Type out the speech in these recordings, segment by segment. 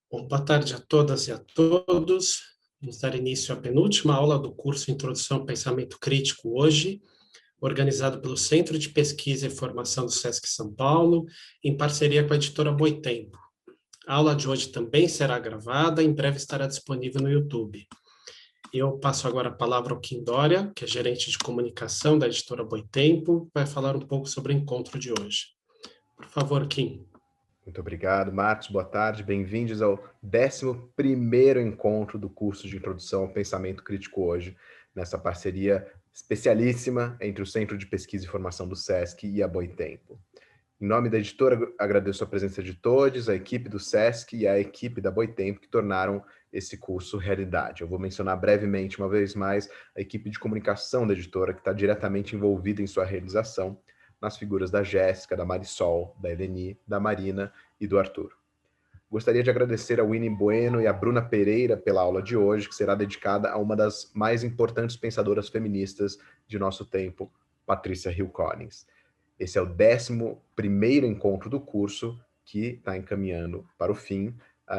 Bom, boa tarde a todas e a todos. Vamos dar início à penúltima aula do curso Introdução ao Pensamento Crítico hoje, organizado pelo Centro de Pesquisa e Formação do SESC São Paulo, em parceria com a editora Boitempo. A aula de hoje também será gravada, em breve estará disponível no YouTube. Eu passo agora a palavra ao Kim Dória, que é gerente de comunicação da editora Boitempo, vai falar um pouco sobre o encontro de hoje. Por favor, Kim. Muito obrigado, Marcos. Boa tarde. Bem-vindos ao 11º encontro do curso de Introdução ao Pensamento Crítico hoje, nessa parceria especialíssima entre o Centro de Pesquisa e Formação do SESC e a Boitempo. Em nome da editora, agradeço a presença de todos, a equipe do SESC e a equipe da Boitempo que tornaram esse curso realidade. Eu vou mencionar brevemente, uma vez mais, a equipe de comunicação da editora, que está diretamente envolvida em sua realização, nas figuras da Jéssica, da Marisol, da Eleni, da Marina e do Arthur. Gostaria de agradecer a Winnie Bueno e a Bruna Pereira pela aula de hoje, que será dedicada a uma das mais importantes pensadoras feministas de nosso tempo, Patrícia Hill Collins. Esse é o 11º encontro do curso, que está encaminhando para o fim,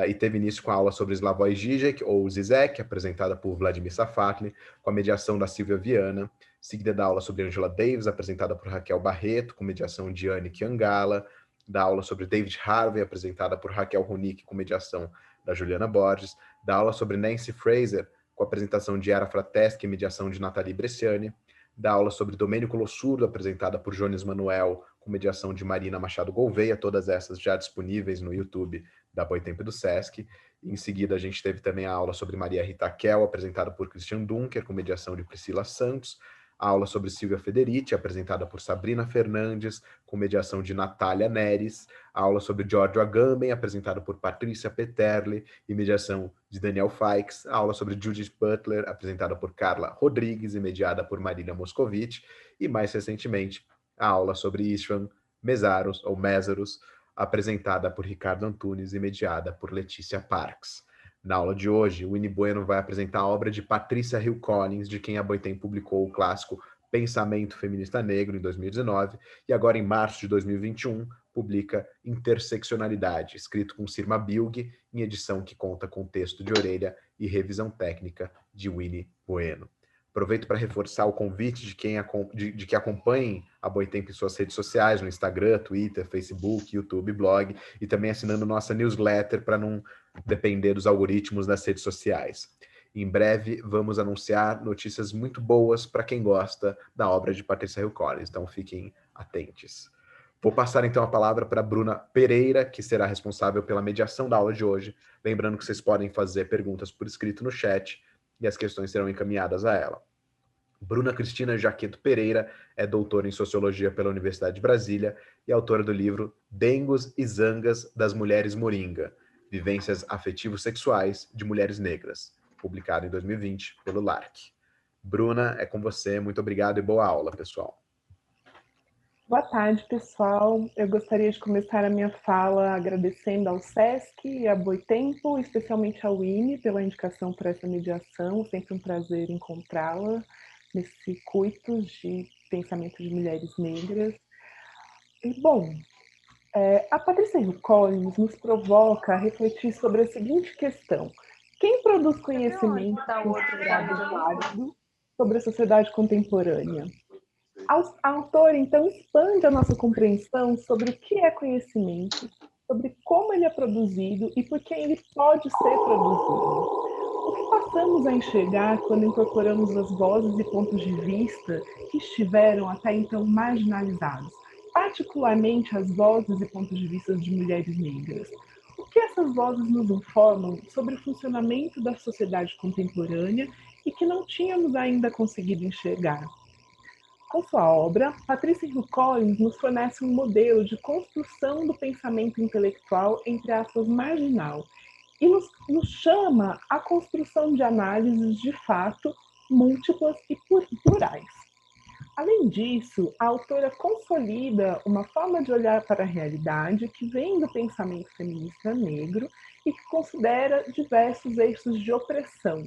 e teve início com a aula sobre Slavoj Žižek, ou Zizek, apresentada por Vladimir Safatli, com a mediação da Silvia Viana, seguida da aula sobre Angela Davis, apresentada por Raquel Barreto, com mediação de Anne Kiangala, da aula sobre David Harvey, apresentada por Raquel Ronick, com mediação da Juliana Borges, da aula sobre Nancy Fraser, com apresentação de Yara Frateschi e mediação de Nathalie Bresciani, da aula sobre Domênico Lossurdo, apresentada por Jones Manuel, com mediação de Marina Machado Gouveia, todas essas já disponíveis no YouTube da Boitempo e do SESC. Em seguida, a gente teve também a aula sobre Maria Rita Kell, apresentada por Christian Dunker, com mediação de Priscila Santos, a aula sobre Silvia Federici, apresentada por Sabrina Fernandes, com mediação de Natália Neres, a aula sobre Giorgio Agamben, apresentada por Patrícia Peterle, e mediação de Daniel Fikes, a aula sobre Judith Butler, apresentada por Carla Rodrigues e mediada por Marília Moscovici, e mais recentemente, a aula sobre Istvan Meszaros, ou Meszaros, apresentada por Ricardo Antunes e mediada por Letícia Parks. Na aula de hoje, o Winnie Bueno vai apresentar a obra de Patrícia Hill Collins, de quem a Boitempo publicou o clássico Pensamento Feminista Negro, em 2019, e agora, em março de 2021, publica Interseccionalidade, escrito com Sirma Bilg, em edição que conta com texto de orelha e revisão técnica de Winnie Bueno. Aproveito para reforçar o convite de que acompanhem a Boitempo em suas redes sociais, no Instagram, Twitter, Facebook, YouTube, blog, e também assinando nossa newsletter para não depender dos algoritmos das redes sociais. Em breve, vamos anunciar notícias muito boas para quem gosta da obra de Patrícia Hill Collins, então fiquem atentos. Vou passar então a palavra para Bruna Pereira, que será responsável pela mediação da aula de hoje. Lembrando que vocês podem fazer perguntas por escrito no chat e as questões serão encaminhadas a ela. Bruna Cristina Jaqueto Pereira é doutora em Sociologia pela Universidade de Brasília e autora do livro Dengos e Zangas das Mulheres Moringa, Vivências Afetivo-Sexuais de Mulheres Negras, publicado em 2020 pelo LARC. Bruna, é com você. Muito obrigado e boa aula, pessoal. Boa tarde, pessoal. Eu gostaria de começar a minha fala agradecendo ao SESC e à Boitempo, especialmente ao Winnie, pela indicação para essa mediação. Sempre um prazer encontrá-la nesse circuito de pensamento de mulheres negras. E, bom, a Patrícia Hill Collins nos provoca a refletir sobre a seguinte questão: quem produz conhecimento considerado válido sobre a sociedade contemporânea? A autora, então, expande a nossa compreensão sobre o que é conhecimento, sobre como ele é produzido e por que ele pode ser produzido. O que passamos a enxergar quando incorporamos as vozes e pontos de vista que estiveram até então marginalizados, particularmente as vozes e pontos de vista de mulheres negras? O que essas vozes nos informam sobre o funcionamento da sociedade contemporânea e que não tínhamos ainda conseguido enxergar? Com sua obra, Patrícia Hill Collins nos fornece um modelo de construção do pensamento intelectual, entre aspas, marginal, e nos chama à construção de análises de fato múltiplas e plurais. Além disso, a autora consolida uma forma de olhar para a realidade que vem do pensamento feminista negro e que considera diversos eixos de opressão.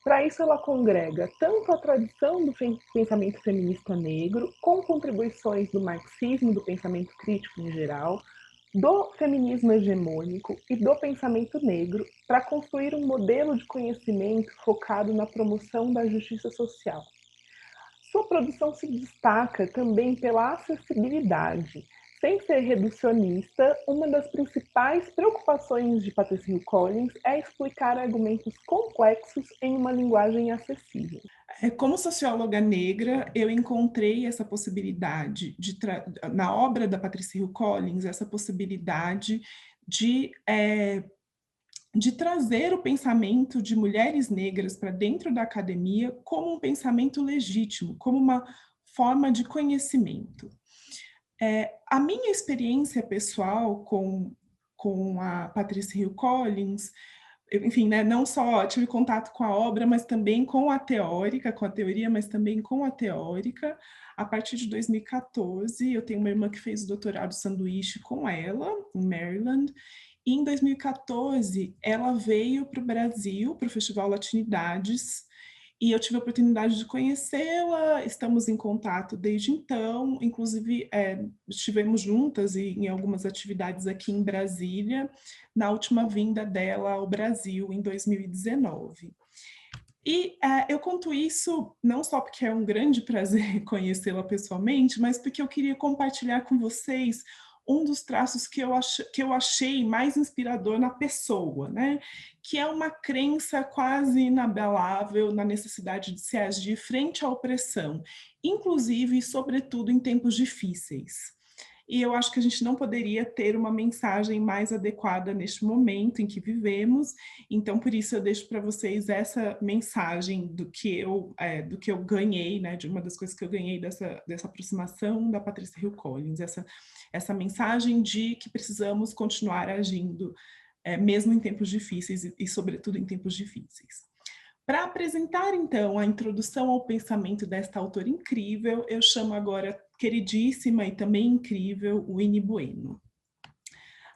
Para isso, ela congrega tanto a tradição do pensamento feminista negro, com contribuições do marxismo, do pensamento crítico em geral, do feminismo hegemônico e do pensamento negro para construir um modelo de conhecimento focado na promoção da justiça social. Sua produção se destaca também pela acessibilidade. Sem ser reducionista, uma das principais preocupações de Patricia Hill Collins é explicar argumentos complexos em uma linguagem acessível. Como socióloga negra, eu encontrei essa possibilidade, na obra da Patricia Hill Collins, essa possibilidade de trazer o pensamento de mulheres negras para dentro da academia como um pensamento legítimo, como uma forma de conhecimento. A minha experiência pessoal com a Patricia Hill Collins, enfim, né, não só tive contato com a obra, mas também com a teoria, mas também com a teórica. A partir de 2014, eu tenho uma irmã que fez o doutorado sanduíche com ela, em Maryland, e em 2014, ela veio para o Brasil, para o Festival Latinidades, e eu tive a oportunidade de conhecê-la, estamos em contato desde então, inclusive estivemos juntas em algumas atividades aqui em Brasília, na última vinda dela ao Brasil, em 2019. E eu conto isso não só porque é um grande prazer conhecê-la pessoalmente, mas porque eu queria compartilhar com vocês um dos traços que eu achei mais inspirador na pessoa, né? Que é uma crença quase inabalável na necessidade de se agir frente à opressão, inclusive e sobretudo em tempos difíceis. E eu acho que a gente não poderia ter uma mensagem mais adequada neste momento em que vivemos, então por isso eu deixo para vocês essa mensagem do que eu ganhei, né, de uma das coisas que eu ganhei dessa aproximação da Patricia Hill Collins, essa mensagem de que precisamos continuar agindo, mesmo em tempos difíceis e sobretudo em tempos difíceis. Para apresentar, então, a introdução ao pensamento desta autora incrível, eu chamo agora queridíssima e também incrível Winnie Bueno.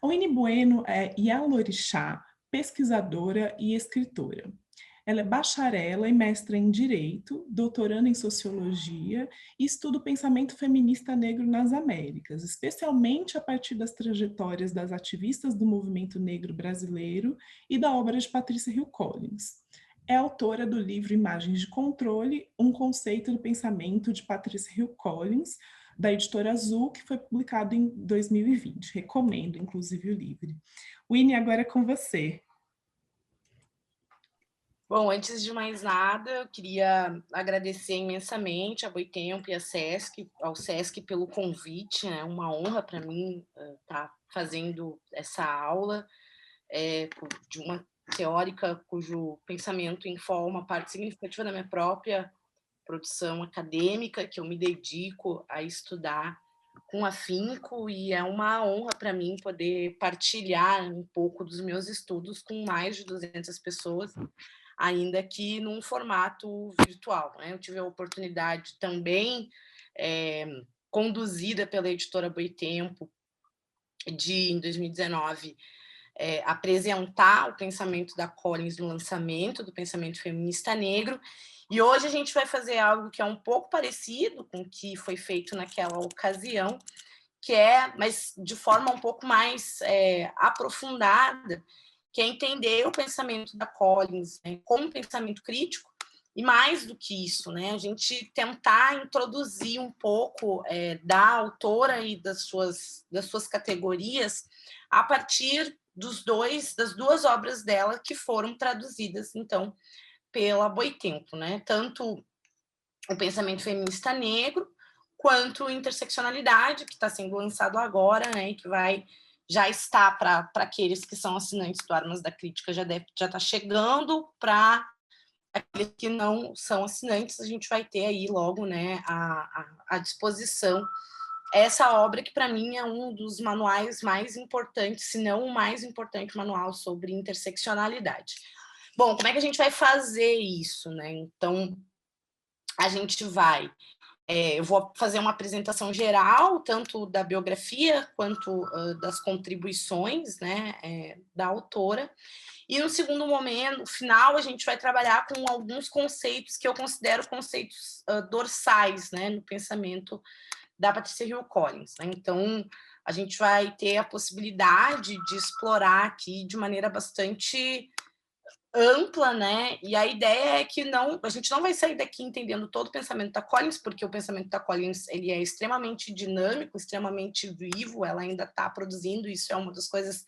A Winnie Bueno é Ialorixá, pesquisadora e escritora. Ela é bacharela e mestra em Direito, doutoranda em Sociologia e estuda o pensamento feminista negro nas Américas, especialmente a partir das trajetórias das ativistas do movimento negro brasileiro e da obra de Patricia Hill Collins. É autora do livro Imagens de Controle, um conceito do pensamento de Patricia Hill Collins, da editora Azul, que foi publicado em 2020. Recomendo, inclusive, o livro. Winnie, agora é com você. Bom, antes de mais nada, eu queria agradecer imensamente a Boitempo e ao SESC pelo convite. É uma honra para mim estar fazendo essa aula de uma teórica cujo pensamento informa uma parte significativa da minha própria produção acadêmica, que eu me dedico a estudar com afinco, e é uma honra para mim poder partilhar um pouco dos meus estudos com mais de 200 pessoas, ainda que num formato virtual, né? Eu tive a oportunidade também, conduzida pela editora Boitempo, em 2019, apresentar o pensamento da Collins no lançamento do pensamento feminista negro, e hoje a gente vai fazer algo que é um pouco parecido com o que foi feito naquela ocasião, mas de forma um pouco mais aprofundada, que é entender o pensamento da Collins, né, como um pensamento crítico, e mais do que isso, né, a gente tentar introduzir um pouco da autora e das suas categorias a partir das duas obras dela que foram traduzidas, então, pela Boitempo, né, tanto o pensamento feminista negro, quanto interseccionalidade, que está sendo lançado agora, né, e que já está para aqueles que são assinantes do Armas da Crítica, já está chegando. Para aqueles que não são assinantes, a gente vai ter aí logo, né, à disposição essa obra, que para mim é um dos manuais mais importantes, se não o mais importante manual sobre interseccionalidade. Bom, como é que a gente vai fazer isso, né? Então, a gente vai... eu vou fazer uma apresentação geral, tanto da biografia quanto das contribuições, né, da autora. E no segundo momento, no final, a gente vai trabalhar com alguns conceitos que eu considero conceitos dorsais, né, no pensamento da Patricia Hill Collins, né? Então, a gente vai ter a possibilidade de explorar aqui de maneira bastante ampla, né? E a ideia é que a gente não vai sair daqui entendendo todo o pensamento da Collins, porque o pensamento da Collins ele é extremamente dinâmico, extremamente vivo, ela ainda está produzindo, isso é uma das coisas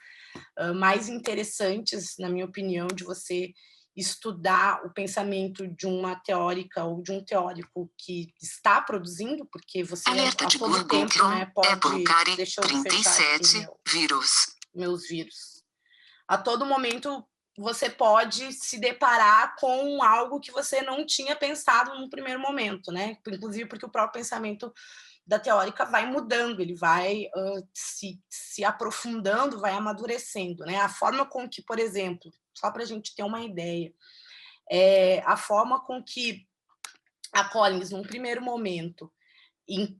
mais interessantes, na minha opinião, de você estudar o pensamento de uma teórica ou de um teórico que está produzindo, porque você alerta de a todo Google tempo, Chrome, né, pode... Apple Care, Deixa eu 37, aqui meus vírus. A todo momento você pode se deparar com algo que você não tinha pensado no primeiro momento, né? Inclusive porque o próprio pensamento da teórica vai mudando, ele vai se aprofundando, vai amadurecendo, né? A forma com que, por exemplo, só para a gente ter uma ideia, a forma com que a Collins, num primeiro momento,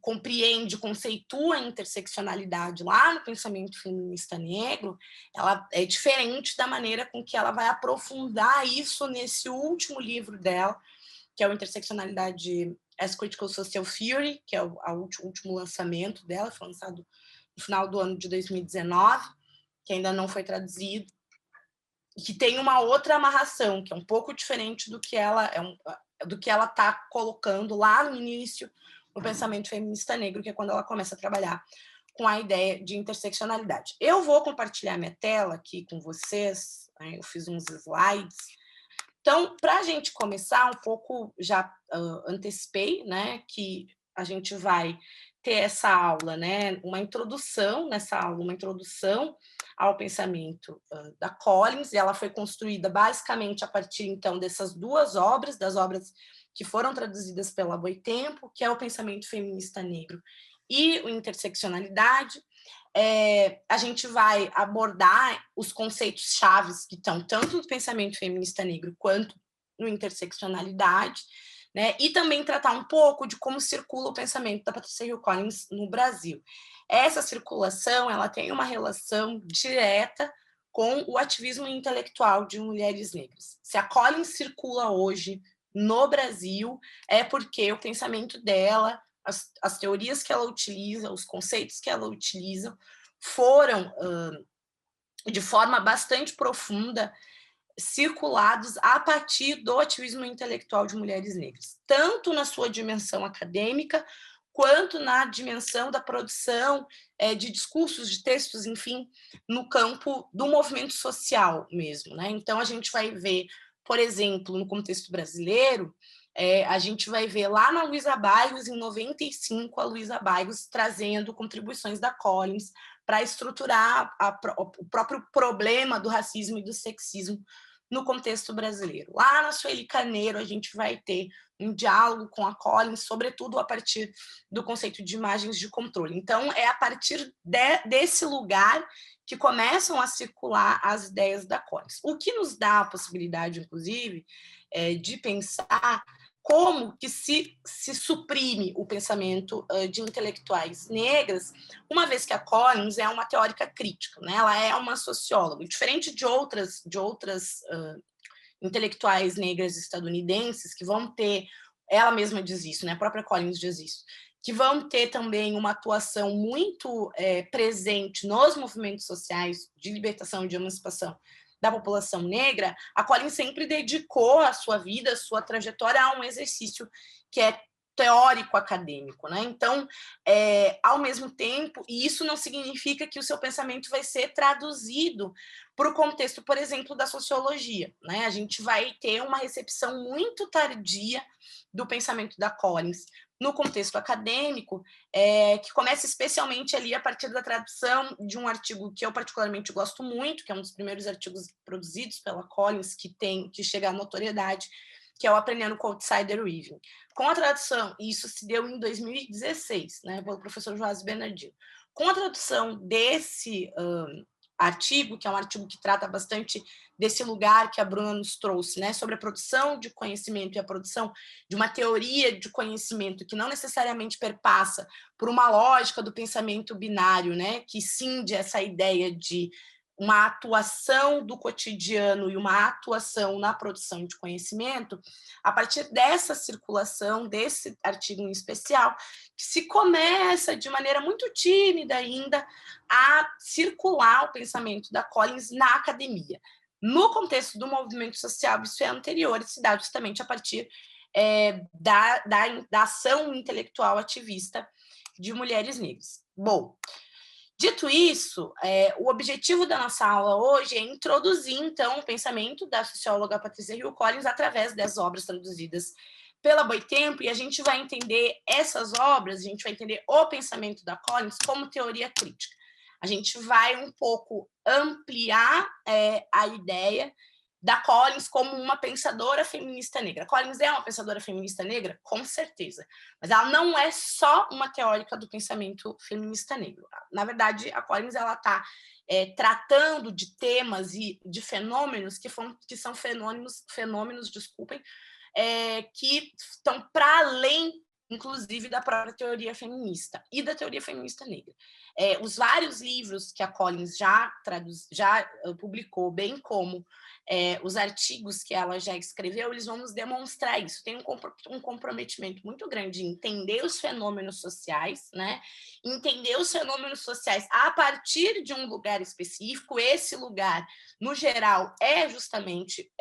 compreende, conceitua a interseccionalidade lá no pensamento feminista negro, ela é diferente da maneira com que ela vai aprofundar isso nesse último livro dela, que é o Interseccionalidade as Critical Social Theory, que é o último lançamento dela, foi lançado no final do ano de 2019, que ainda não foi traduzido, e que tem uma outra amarração, que é um pouco diferente do que ela está colocando lá no início no pensamento feminista negro, que é quando ela começa a trabalhar com a ideia de interseccionalidade. Eu vou compartilhar minha tela aqui com vocês, né? Eu fiz uns slides. Então, para a gente começar um pouco, já antecipei, né, que a gente vai ter essa aula, né, uma introdução nessa aula, uma introdução ao pensamento da Collins, e ela foi construída basicamente a partir, então, dessas duas obras, das obras que foram traduzidas pela Boitempo, que é o pensamento feminista negro e o interseccionalidade. A gente vai abordar os conceitos chaves que estão tanto no pensamento feminista negro quanto no interseccionalidade, né? E também tratar um pouco de como circula o pensamento da Patricia Hill Collins no Brasil. Essa circulação ela tem uma relação direta com o ativismo intelectual de mulheres negras. Se a Collins circula hoje no Brasil, é porque o pensamento dela, as teorias que ela utiliza, os conceitos que ela utiliza, foram, de forma bastante profunda, circulados a partir do ativismo intelectual de mulheres negras, tanto na sua dimensão acadêmica, quanto na dimensão da produção de discursos, de textos, enfim, no campo do movimento social mesmo, né? Então, a gente vai ver, por exemplo, no contexto brasileiro, a gente vai ver lá na Luísa Baigos, em 95, a Luísa Baigos trazendo contribuições da Collins para estruturar o próprio problema do racismo e do sexismo no contexto brasileiro. Lá na Sueli Carneiro, a gente vai ter um diálogo com a Collins, sobretudo a partir do conceito de imagens de controle. Então, é a partir desse lugar que começam a circular as ideias da Collins. O que nos dá a possibilidade, inclusive, de pensar como que se suprime o pensamento de intelectuais negras, uma vez que a Collins é uma teórica crítica, né? Ela é uma socióloga, diferente de outras intelectuais negras estadunidenses que vão ter, ela mesma diz isso, né? A própria Collins diz isso, que vão ter também uma atuação muito presente nos movimentos sociais de libertação e de emancipação da população negra. A Collins sempre dedicou a sua vida, a sua trajetória a um exercício que é teórico acadêmico, né? Então, ao mesmo tempo, e isso não significa que o seu pensamento vai ser traduzido para o contexto, por exemplo, da sociologia, né? A gente vai ter uma recepção muito tardia do pensamento da Collins no contexto acadêmico, que começa especialmente ali a partir da tradução de um artigo que eu particularmente gosto muito, que é um dos primeiros artigos produzidos pela Collins, que chega à notoriedade, que é o Aprendendo com Outsider Weaving. Com a tradução, e isso se deu em 2016, né, pelo professor Joás Bernardino. Com a tradução desse artigo, que é um artigo que trata bastante desse lugar que a Bruna nos trouxe, né, sobre a produção de conhecimento e a produção de uma teoria de conhecimento que não necessariamente perpassa por uma lógica do pensamento binário, né, que cinde essa ideia de uma atuação do cotidiano e uma atuação na produção de conhecimento, a partir dessa circulação, desse artigo em especial, que se começa de maneira muito tímida ainda a circular o pensamento da Collins na academia. No contexto do movimento social, isso é anterior, se dá justamente a partir da ação intelectual ativista de mulheres negras. Bom, dito isso, o objetivo da nossa aula hoje é introduzir, então, o pensamento da socióloga Patrícia Hill Collins através das obras traduzidas pela Boitempo, e a gente vai entender essas obras, a gente vai entender o pensamento da Collins como teoria crítica. A gente vai um pouco ampliar a ideia da Collins como uma pensadora feminista negra. Collins é uma pensadora feminista negra? Com certeza. Mas ela não é só uma teórica do pensamento feminista negro. Na verdade, a Collins está tratando de temas e de fenômenos que são fenômenos, desculpem, que estão para além, inclusive, da própria teoria feminista e da teoria feminista negra. Os vários livros que a Collins já publicou, bem como os artigos que ela já escreveu, eles vão nos demonstrar isso. Tem um comprometimento muito grande em entender os fenômenos sociais, né? Entender os fenômenos sociais a partir de um lugar específico. Esse lugar, no geral, é justamente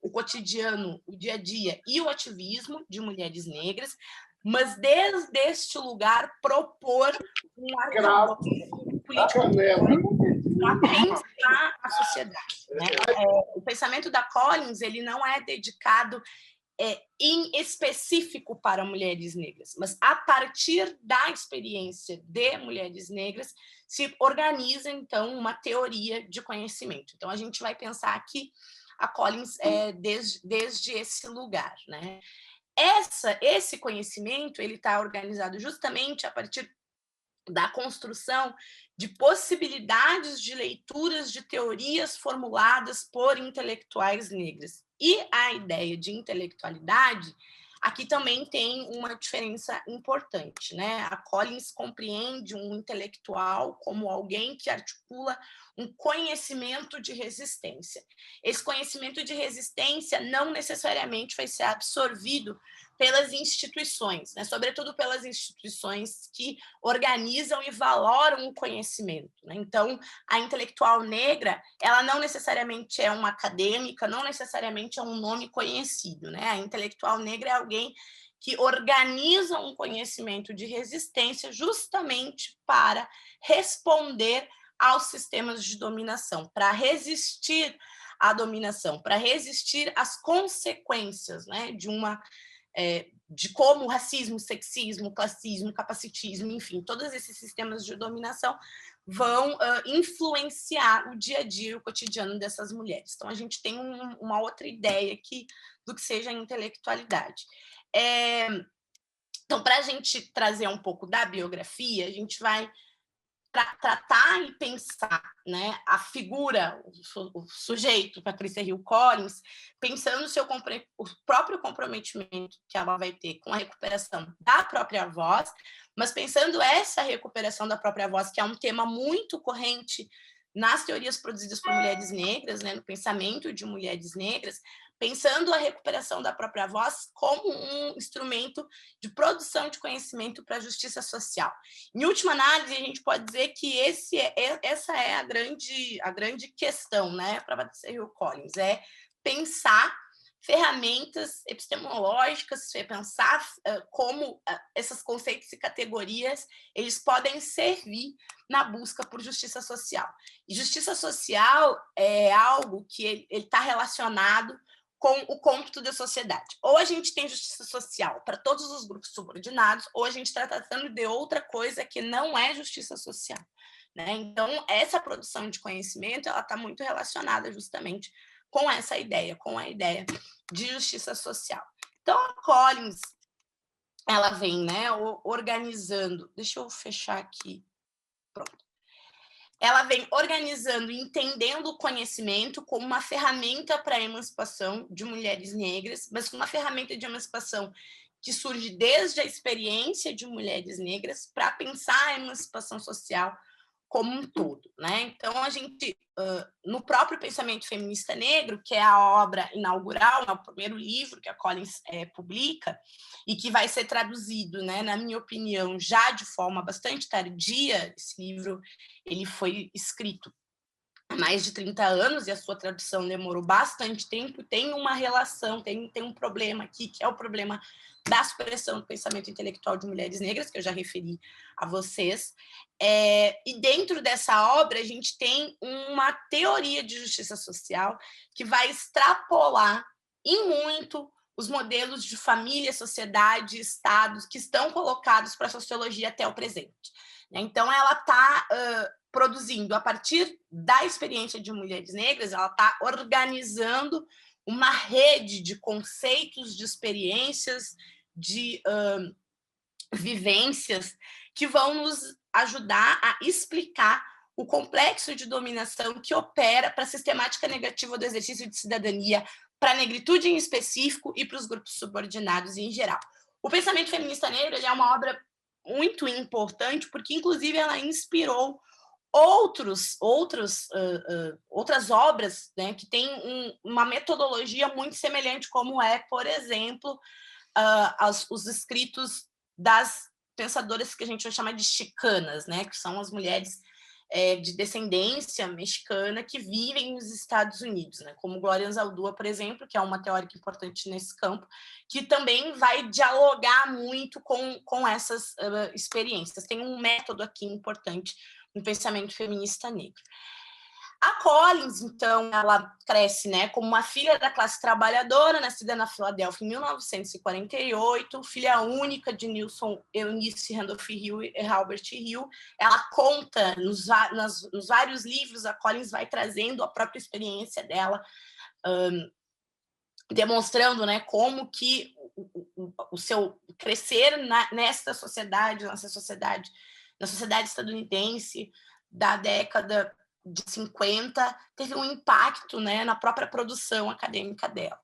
o cotidiano, o dia a dia e o ativismo de mulheres negras, mas desde este lugar propor um arcabouço político para pensar a sociedade, né? O pensamento da Collins, ele não é dedicado em específico para mulheres negras, mas a partir da experiência de mulheres negras se organiza, então, uma teoria de conhecimento. Então, a gente vai pensar aqui a Collins desde esse lugar, né? Esse conhecimento ele está organizado justamente a partir da construção de possibilidades de leituras de teorias formuladas por intelectuais negras. E a ideia de intelectualidade aqui também tem uma diferença importante, né? A Collins compreende um intelectual como alguém que articula um conhecimento de resistência. Esse conhecimento de resistência não necessariamente vai ser absorvido pelas instituições, né? Sobretudo pelas instituições que organizam e valoram o conhecimento, né? Então, a intelectual negra, ela não necessariamente é uma acadêmica, não necessariamente é um nome conhecido, né? A intelectual negra é alguém que organiza um conhecimento de resistência justamente para responder aos sistemas de dominação, para resistir à dominação, para resistir às consequências, né, de como o racismo, sexismo, classismo, capacitismo, enfim, todos esses sistemas de dominação vão influenciar o dia a dia, o cotidiano dessas mulheres. Então, a gente tem uma outra ideia aqui do que seja a intelectualidade. Então, para a gente trazer um pouco da biografia, a gente vai tratar e pensar, né, a figura, o sujeito, Patrícia Hill Collins, pensando o próprio comprometimento que ela vai ter com a recuperação da própria voz, mas pensando essa recuperação da própria voz, que é um tema muito corrente nas teorias produzidas por mulheres negras, né, no pensamento de mulheres negras, pensando a recuperação da própria voz como um instrumento de produção de conhecimento para a justiça social. Em última análise, a gente pode dizer que essa é a grande questão, né, para Patrícia Hill Collins, é pensar ferramentas epistemológicas, pensar como esses conceitos e categorias eles podem servir na busca por justiça social. E justiça social é algo que ele está relacionado com o cômputo da sociedade. Ou a gente tem justiça social para todos os grupos subordinados, ou a gente está tratando de outra coisa que não é justiça social, né? Então, essa produção de conhecimento ela está muito relacionada justamente com essa ideia, com a ideia de justiça social. Então, a Collins, ela vem, né, organizando... Deixa eu fechar aqui. Pronto. Ela vem organizando e entendendo o conhecimento como uma ferramenta para a emancipação de mulheres negras, mas uma ferramenta de emancipação que surge desde a experiência de mulheres negras para pensar a emancipação social como um todo, né? Então, a gente, no próprio Pensamento Feminista Negro, que é a obra inaugural, é o primeiro livro que a Collins publica, e que vai ser traduzido, né, na minha opinião, já de forma bastante tardia. Esse livro ele foi escrito há mais de 30 anos, e a sua tradução demorou bastante tempo. Tem uma relação, tem um problema aqui, que é o problema da supressão do pensamento intelectual de mulheres negras, que eu já referi a vocês. E dentro dessa obra, a gente tem uma teoria de justiça social que vai extrapolar em muito os modelos de família, sociedade, estados que estão colocados para a sociologia até o presente. Então, ela está produzindo, a partir da experiência de mulheres negras, ela está organizando uma rede de conceitos, de experiências, de vivências que vão nos ajudar a explicar o complexo de dominação que opera para a sistemática negativa do exercício de cidadania, para a negritude em específico e para os grupos subordinados em geral. O Pensamento Feminista Negro ele é uma obra muito importante, porque, inclusive, ela inspirou outras obras, né, que têm uma metodologia muito semelhante, como é, por exemplo, os escritos das pensadoras que a gente vai chamar de chicanas, né, que são as mulheres de descendência mexicana que vivem nos Estados Unidos, né, como Gloria Anzaldúa, por exemplo, que é uma teórica importante nesse campo, que também vai dialogar muito com essas experiências. Tem um método aqui importante no pensamento feminista negro. A Collins, então, ela cresce, né, como uma filha da classe trabalhadora, nascida na Filadélfia em 1948, filha única de Nilson Eunice Randolph Hill e Albert Hill. Ela conta, nos vários livros, a Collins vai trazendo a própria experiência dela, demonstrando, né, como que o seu crescer nessa sociedade, na sociedade estadunidense da década de 50, teve um impacto, né, na própria produção acadêmica dela.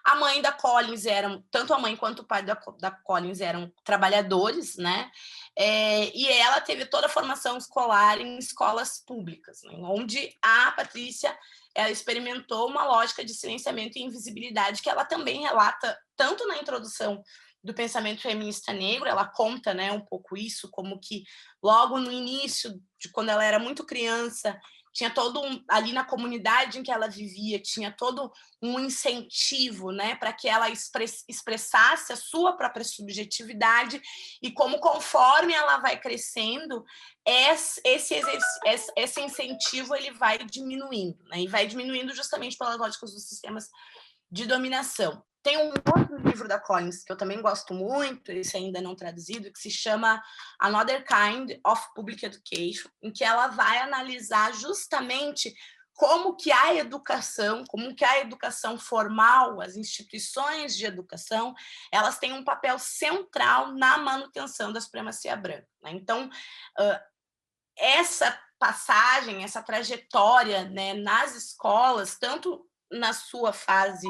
A mãe da Collins tanto a mãe quanto o pai da Collins eram trabalhadores, né, e ela teve toda a formação escolar em escolas públicas, né, onde a Patrícia ela experimentou uma lógica de silenciamento e invisibilidade que ela também relata tanto na introdução do pensamento feminista negro. Ela conta, né, um pouco isso, como que logo no início, de quando ela era muito criança, tinha todo ali na comunidade em que ela vivia, tinha todo um incentivo, né, para que ela expressasse a sua própria subjetividade, e como conforme ela vai crescendo, esse incentivo ele vai diminuindo, né, e vai diminuindo justamente pelas lógicas dos sistemas de dominação. Tem um outro livro da Collins que eu também gosto muito, esse ainda não traduzido, que se chama Another Kind of Public Education, em que ela vai analisar justamente como que a educação formal, as instituições de educação, elas têm um papel central na manutenção da supremacia branca, né? Então, essa passagem, essa trajetória, né, nas escolas, tanto na sua fase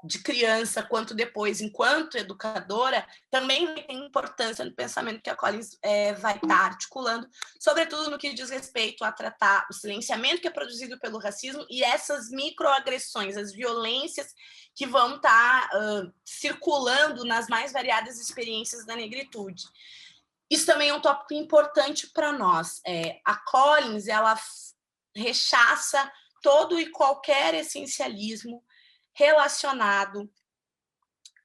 de criança, quanto depois, enquanto educadora, também tem importância no pensamento que a Collins vai estar articulando, sobretudo no que diz respeito a tratar o silenciamento que é produzido pelo racismo e essas microagressões, as violências que vão estar circulando nas mais variadas experiências da negritude. Isso também é um tópico importante para nós. A Collins, ela rechaça todo e qualquer essencialismo relacionado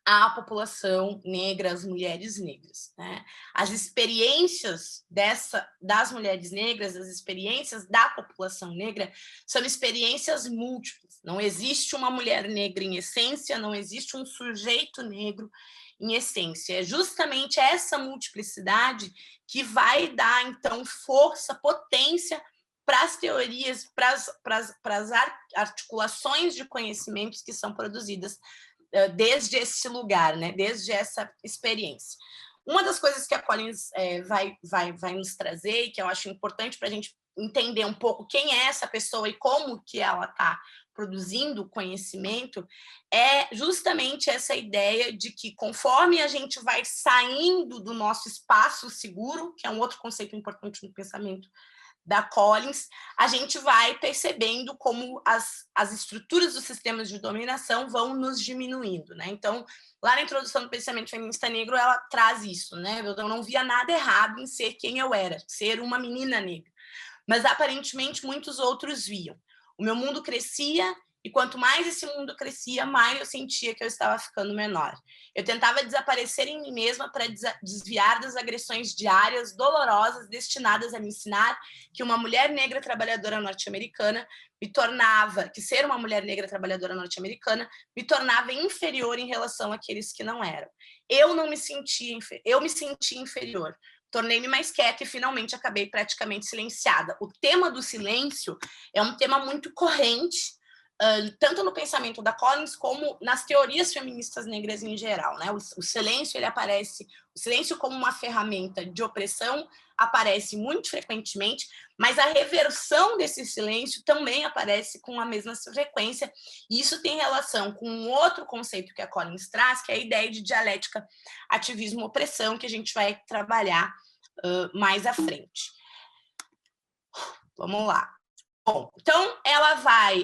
à população negra, às mulheres negras, né? As experiências das mulheres negras, as experiências da população negra, são experiências múltiplas. Não existe uma mulher negra em essência, não existe um sujeito negro em essência. É justamente essa multiplicidade que vai dar, então, força, potência para as teorias, para as articulações de conhecimentos que são produzidas desde esse lugar, né? Desde essa experiência. Uma das coisas que a Collins vai nos trazer, e que eu acho importante para a gente entender um pouco quem é essa pessoa e como que ela está produzindo conhecimento, é justamente essa ideia de que, conforme a gente vai saindo do nosso espaço seguro, que é um outro conceito importante no pensamento da Collins, a gente vai percebendo como as estruturas dos sistemas de dominação vão nos diminuindo, né? Então, lá na introdução do pensamento feminista negro, ela traz isso, né? Eu não via nada errado em ser quem eu era, ser uma menina negra. Mas, aparentemente, muitos outros viam. O meu mundo crescia, e quanto mais esse mundo crescia, mais eu sentia que eu estava ficando menor. Eu tentava desaparecer em mim mesma para desviar das agressões diárias, dolorosas, destinadas a me ensinar que uma mulher negra trabalhadora norte-americana que ser uma mulher negra trabalhadora norte-americana me tornava inferior em relação àqueles que não eram. Eu me sentia inferior. Tornei-me mais quieta e finalmente acabei praticamente silenciada. O tema do silêncio é um tema muito corrente, tanto no pensamento da Collins como nas teorias feministas negras em geral, né? O silêncio, ele aparece, o silêncio como uma ferramenta de opressão aparece muito frequentemente, mas a reversão desse silêncio também aparece com a mesma frequência, e isso tem relação com um outro conceito que a Collins traz, que é a ideia de dialética ativismo-opressão, que a gente vai trabalhar mais à frente. Vamos lá. Bom, então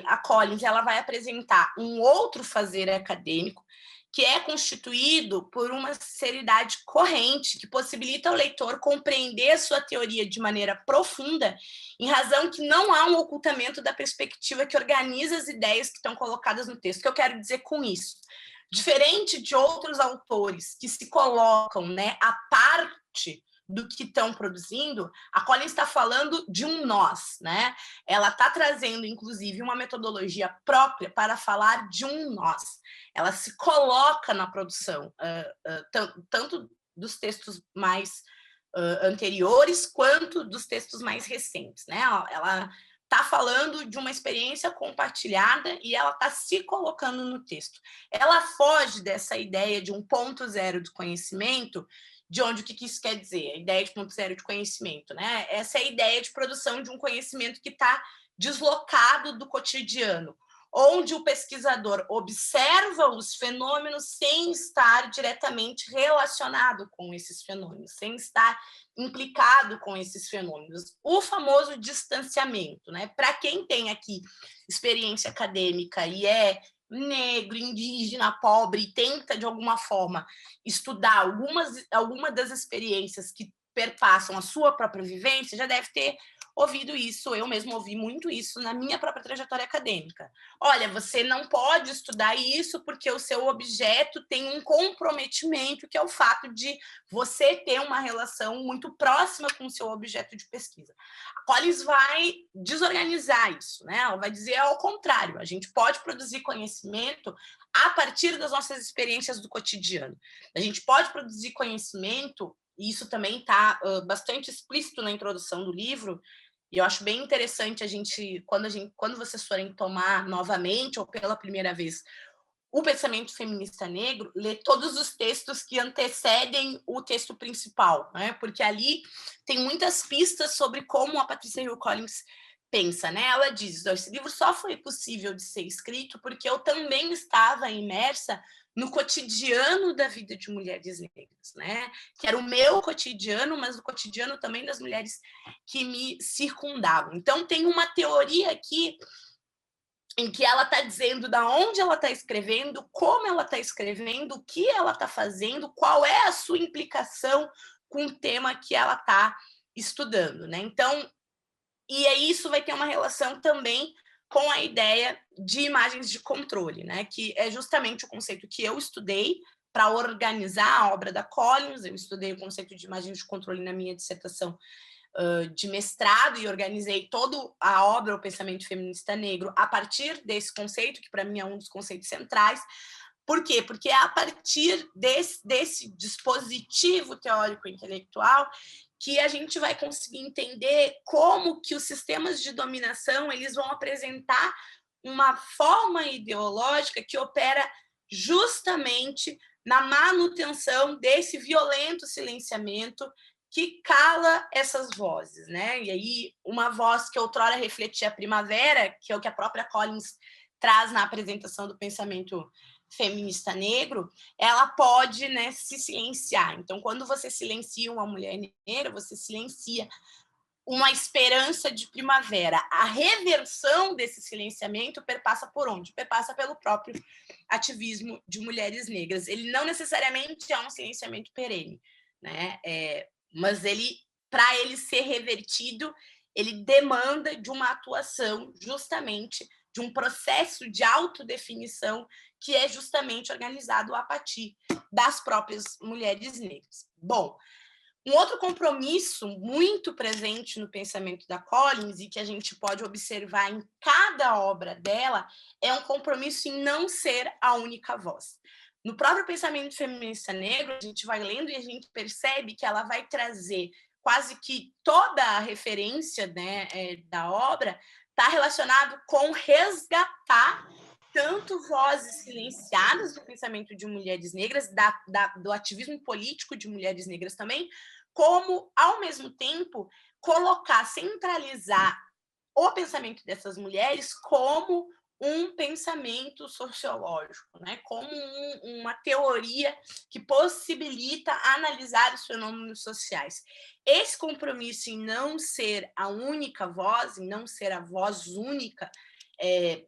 a Collins vai apresentar um outro fazer acadêmico que é constituído por uma seriedade corrente que possibilita ao leitor compreender a sua teoria de maneira profunda, em razão que não há um ocultamento da perspectiva que organiza as ideias que estão colocadas no texto. O que eu quero dizer com isso? Diferente de outros autores que se colocam, né, à parte do que estão produzindo, a Collins está falando de um nós, né? Ela está trazendo, inclusive, uma metodologia própria para falar de um nós. Ela se coloca na produção, tanto dos textos mais anteriores, quanto dos textos mais recentes, né? Ela está falando de uma experiência compartilhada e ela está se colocando no texto. Ela foge dessa ideia de um ponto zero de conhecimento, de onde o que isso quer dizer? A ideia de ponto zero de conhecimento, né? Essa é a ideia de produção de um conhecimento que está deslocado do cotidiano, onde o pesquisador observa os fenômenos sem estar diretamente relacionado com esses fenômenos, sem estar implicado com esses fenômenos. O famoso distanciamento, né? Para quem tem aqui experiência acadêmica e é negro, indígena, pobre, e tenta, de alguma forma, estudar alguma das experiências que perpassam a sua própria vivência, já deve ter ouvido isso, eu mesmo ouvi muito isso na minha própria trajetória acadêmica. Olha, você não pode estudar isso porque o seu objeto tem um comprometimento, que é o fato de você ter uma relação muito próxima com o seu objeto de pesquisa. A Collins vai desorganizar isso, né? Ela vai dizer ao contrário, a gente pode produzir conhecimento a partir das nossas experiências do cotidiano. A gente pode produzir conhecimento, e isso também está bastante explícito na introdução do livro, e eu acho bem interessante quando vocês forem tomar novamente ou pela primeira vez o pensamento feminista negro, ler todos os textos que antecedem o texto principal, né? Porque ali tem muitas pistas sobre como a Patricia Hill Collins pensa, né? Ela diz: esse livro só foi possível de ser escrito porque eu também estava imersa no cotidiano da vida de mulheres negras, né? Que era o meu cotidiano, mas o cotidiano também das mulheres que me circundavam. Então, tem uma teoria aqui em que ela está dizendo da onde ela está escrevendo, como ela está escrevendo, o que ela está fazendo, qual é a sua implicação com o tema que ela está estudando, né? Então, e aí isso vai ter uma relação também com a ideia de imagens de controle, né? Que é justamente o conceito que eu estudei para organizar a obra da Collins. Eu estudei o conceito de imagens de controle na minha dissertação de mestrado e organizei toda a obra, o pensamento feminista negro, a partir desse conceito, que para mim é um dos conceitos centrais. Por quê? Porque é a partir desse dispositivo teórico-intelectual que a gente vai conseguir entender como que os sistemas de dominação eles vão apresentar uma forma ideológica que opera justamente na manutenção desse violento silenciamento que cala essas vozes, né? E aí, uma voz que outrora refletia a primavera, que é o que a própria Collins traz na apresentação do pensamento feminista negro, ela pode, né, se silenciar. Então, quando você silencia uma mulher negra, você silencia uma esperança de primavera. A reversão desse silenciamento perpassa por onde? Perpassa pelo próprio ativismo de mulheres negras. Ele não necessariamente é um silenciamento perene, né? Mas para ele ser revertido, ele demanda de uma atuação, justamente, de um processo de autodefinição que é justamente organizado a partir das próprias mulheres negras. Bom, um outro compromisso muito presente no pensamento da Collins e que a gente pode observar em cada obra dela é um compromisso em não ser a única voz. No próprio pensamento feminista negro, a gente vai lendo e a gente percebe que ela vai trazer quase que toda a referência, né, da obra está relacionado com resgatar tanto vozes silenciadas do pensamento de mulheres negras, do ativismo político de mulheres negras também, como, ao mesmo tempo, centralizar o pensamento dessas mulheres como um pensamento sociológico, né? Como uma teoria que possibilita analisar os fenômenos sociais. Esse compromisso em não ser a única voz, em não ser a voz única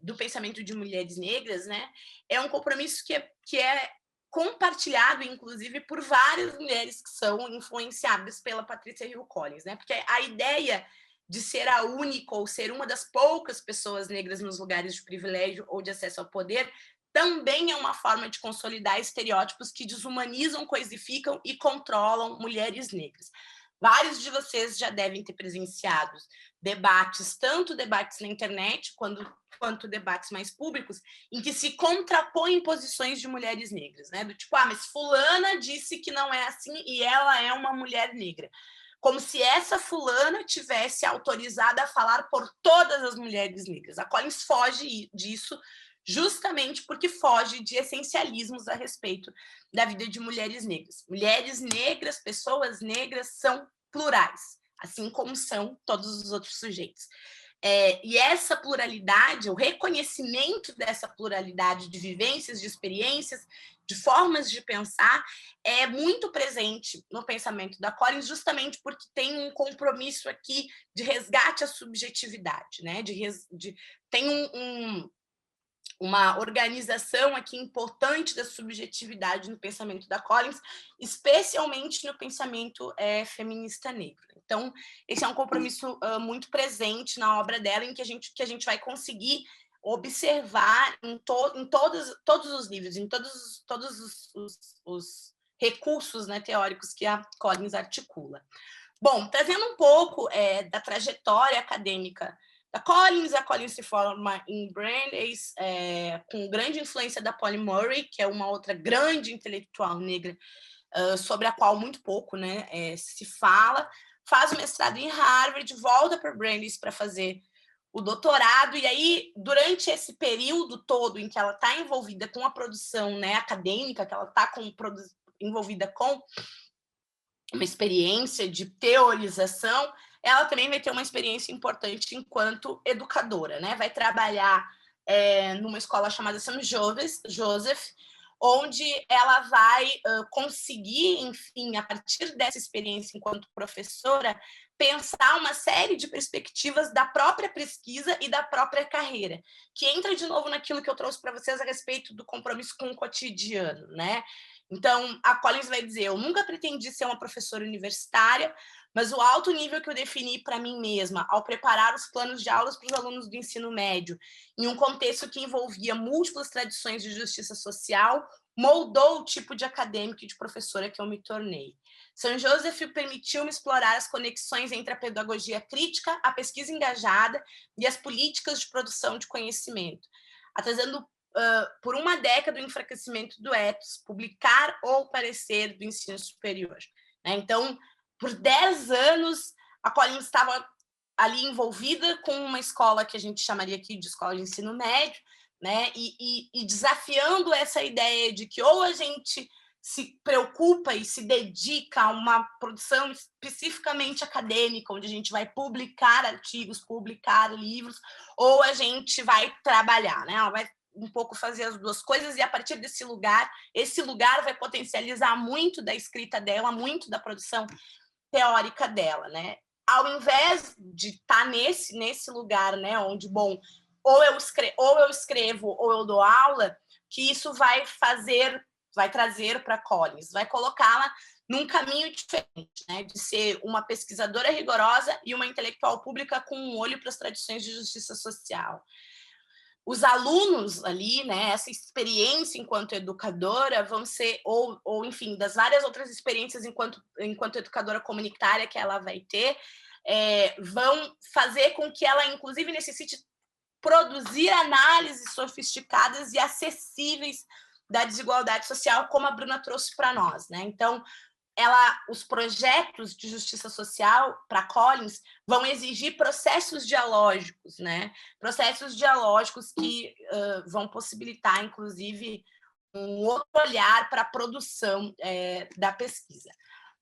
do pensamento de mulheres negras, né? É um compromisso que é compartilhado, inclusive, por várias mulheres que são influenciadas pela Patrícia Hill Collins, né? Porque a ideia de ser a única ou ser uma das poucas pessoas negras nos lugares de privilégio ou de acesso ao poder também é uma forma de consolidar estereótipos que desumanizam, coisificam e controlam mulheres negras. Vários de vocês já devem ter presenciado debates, tanto debates na internet quanto debates mais públicos, em que se contrapõem posições de mulheres negras, né? Do tipo, mas fulana disse que não é assim e ela é uma mulher negra. Como se essa fulana tivesse autorizada a falar por todas as mulheres negras. A Collins foge disso justamente porque foge de essencialismos a respeito da vida de mulheres negras. Mulheres negras, pessoas negras são plurais, assim como são todos os outros sujeitos. E essa pluralidade, o reconhecimento dessa pluralidade de vivências, de experiências, de formas de pensar, é muito presente no pensamento da Collins, justamente porque tem um compromisso aqui de resgate à subjetividade, né? Tem uma organização aqui importante da subjetividade no pensamento da Collins, especialmente no pensamento feminista negro. Então, esse é um compromisso muito presente na obra dela, em que a gente vai conseguir observar em todos os livros, em todos os recursos, né, teóricos que a Collins articula. Bom, trazendo um pouco da trajetória acadêmica da Collins, a Collins se forma em Brandeis, com grande influência da Polly Murray, que é uma outra grande intelectual negra, sobre a qual muito pouco, né, se fala, faz o mestrado em Harvard, volta para Brandeis para fazer o doutorado, e aí, durante esse período todo em que ela está envolvida com a produção, né, acadêmica, que ela está envolvida com uma experiência de teorização, ela também vai ter uma experiência importante enquanto educadora, né? Vai trabalhar numa escola chamada São Joseph, onde ela vai conseguir, enfim, a partir dessa experiência enquanto professora, pensar uma série de perspectivas da própria pesquisa e da própria carreira, que entra de novo naquilo que eu trouxe para vocês a respeito do compromisso com o cotidiano, né? Então, a Collins vai dizer, eu nunca pretendi ser uma professora universitária, mas o alto nível que eu defini para mim mesma ao preparar os planos de aulas para os alunos do ensino médio, em um contexto que envolvia múltiplas tradições de justiça social, moldou o tipo de acadêmica e de professora que eu me tornei. São Joseph permitiu-me explorar as conexões entre a pedagogia crítica, a pesquisa engajada e as políticas de produção de conhecimento, atrasando por uma década o enfraquecimento do ethos, publicar ou parecer do ensino superior. Né? Então, por 10 anos, a Collins estava ali envolvida com uma escola que a gente chamaria aqui de escola de ensino médio, né? E desafiando essa ideia de que ou a gente se preocupa e se dedica a uma produção especificamente acadêmica, onde a gente vai publicar artigos, publicar livros, ou a gente vai trabalhar, né? Ela vai um pouco fazer as duas coisas, e a partir desse lugar, esse lugar vai potencializar muito da escrita dela, muito da produção teórica dela, né? ao invés de estar nesse lugar, né, onde, bom, ou eu escrevo ou eu dou aula, que isso vai trazer para a Collins, vai colocá-la num caminho diferente, né, de ser uma pesquisadora rigorosa e uma intelectual pública com um olho para as tradições de justiça social. Os alunos ali, né, essa experiência enquanto educadora vão ser, ou enfim, das várias outras experiências enquanto educadora comunitária que ela vai ter, vão fazer com que ela, inclusive, necessite produzir análises sofisticadas e acessíveis da desigualdade social, como a Bruna trouxe para nós, né? Então, os projetos de justiça social para Collins vão exigir processos dialógicos, né? Processos dialógicos que vão possibilitar, inclusive, um outro olhar para a produção da pesquisa.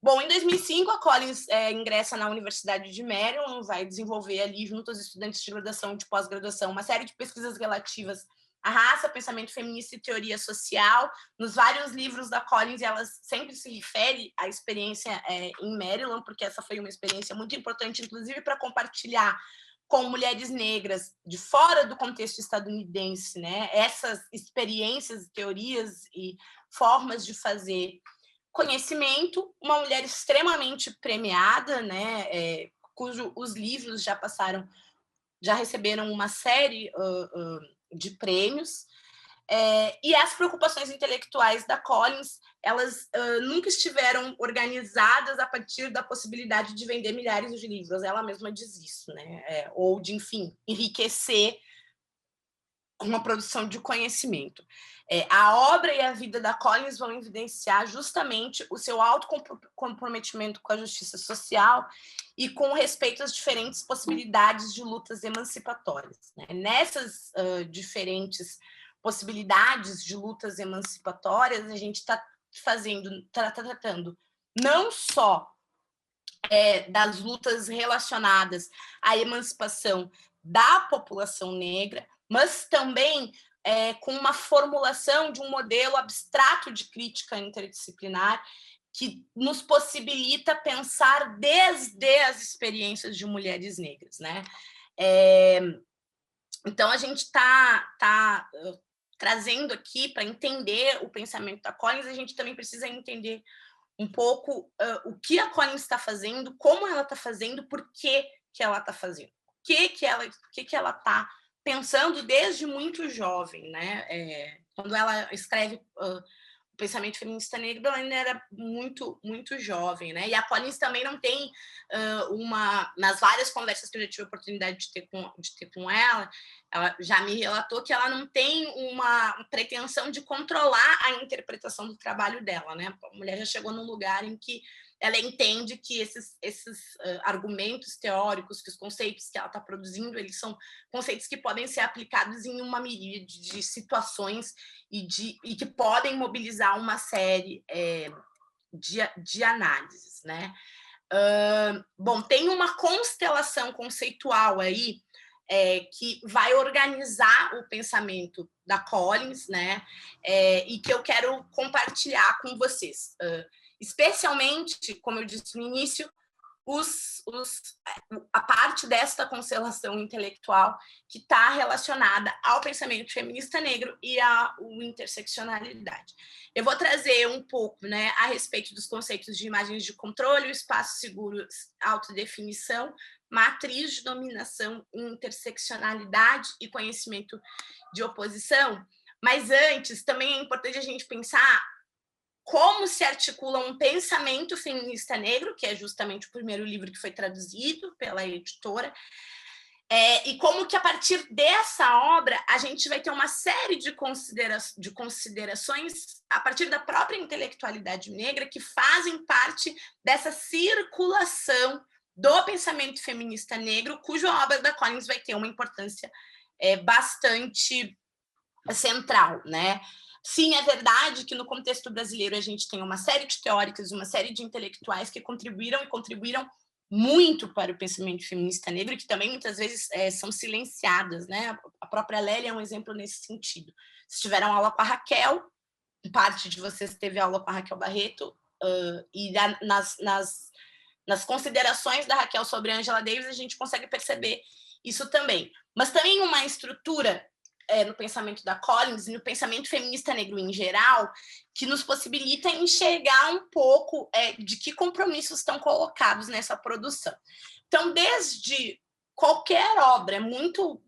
Bom, em 2005, a Collins ingressa na Universidade de Maryland, vai desenvolver ali, junto aos estudantes de graduação e de pós-graduação, uma série de pesquisas relativas à raça, pensamento feminista e teoria social. Nos vários livros da Collins, ela sempre se refere à experiência em Maryland, porque essa foi uma experiência muito importante, inclusive para compartilhar com mulheres negras de fora do contexto estadunidense, né? Essas experiências, teorias e formas de fazer conhecimento. Uma mulher extremamente premiada, né? Cujos livros já receberam uma série de prêmios, e as preocupações intelectuais da Collins, elas nunca estiveram organizadas a partir da possibilidade de vender milhares de livros, ela mesma diz isso, né? Ou de, enfim, enriquecer com uma produção de conhecimento. A obra e a vida da Collins vão evidenciar justamente o seu alto comprometimento com a justiça social e com respeito às diferentes possibilidades de lutas emancipatórias, né? Nessas diferentes possibilidades de lutas emancipatórias, a gente está tratando não só das lutas relacionadas à emancipação da população negra, mas também com uma formulação de um modelo abstrato de crítica interdisciplinar que nos possibilita pensar desde as experiências de mulheres negras, né? Então, a gente está trazendo aqui, para entender o pensamento da Collins, a gente também precisa entender um pouco o que a Collins está fazendo, como ela está fazendo, por que ela está fazendo, o que ela está pensando desde muito jovem, né? Quando ela escreve o pensamento feminista negro, ela ainda era muito, muito jovem, né? E a Collins também não tem nas várias conversas que eu já tive a oportunidade de ter com ela já me relatou que ela não tem uma pretensão de controlar a interpretação do trabalho dela, né? A mulher já chegou num lugar em que ela entende que esses argumentos teóricos, que os conceitos que ela está produzindo, eles são conceitos que podem ser aplicados em uma miríade de situações e que podem mobilizar uma série de análises, né? Bom, tem uma constelação conceitual aí que vai organizar o pensamento da Collins, né? E que eu quero compartilhar com vocês. Especialmente, como eu disse no início, a parte desta constelação intelectual que está relacionada ao pensamento feminista negro e à interseccionalidade. Eu vou trazer um pouco, né, a respeito dos conceitos de imagens de controle, o espaço seguro, autodefinição, matriz de dominação, interseccionalidade e conhecimento de oposição. Mas antes, também é importante a gente pensar como se articula um pensamento feminista negro, que é justamente o primeiro livro que foi traduzido pela editora, e como que a partir dessa obra a gente vai ter uma série de considerações a partir da própria intelectualidade negra que fazem parte dessa circulação do pensamento feminista negro, cuja obra da Collins vai ter uma importância bastante central, né? Sim, é verdade que no contexto brasileiro a gente tem uma série de teóricas, uma série de intelectuais que contribuíram muito para o pensamento feminista negro e que também muitas vezes são silenciadas, né? A própria Lélia é um exemplo nesse sentido. Vocês tiveram aula com a Raquel, parte de vocês teve aula com a Raquel Barreto, e nas nas considerações da Raquel sobre a Angela Davis, a gente consegue perceber isso também. Mas também uma estrutura no pensamento da Collins e no pensamento feminista negro em geral, que nos possibilita enxergar um pouco de que compromissos estão colocados nessa produção. Então, desde qualquer obra, é muito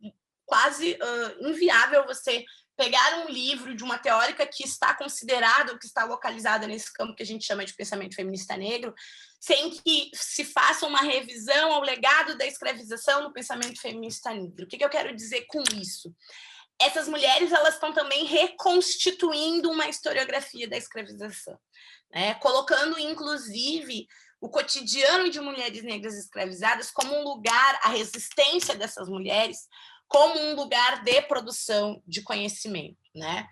quase inviável você pegar um livro de uma teórica que está considerada ou que está localizada nesse campo que a gente chama de pensamento feminista negro, sem que se faça uma revisão ao legado da escravização no pensamento feminista negro. O que eu quero dizer com isso? Essas mulheres, elas estão também reconstituindo uma historiografia da escravização, né? Colocando, inclusive, o cotidiano de mulheres negras escravizadas como um lugar, a resistência dessas mulheres, como um lugar de produção de conhecimento, né?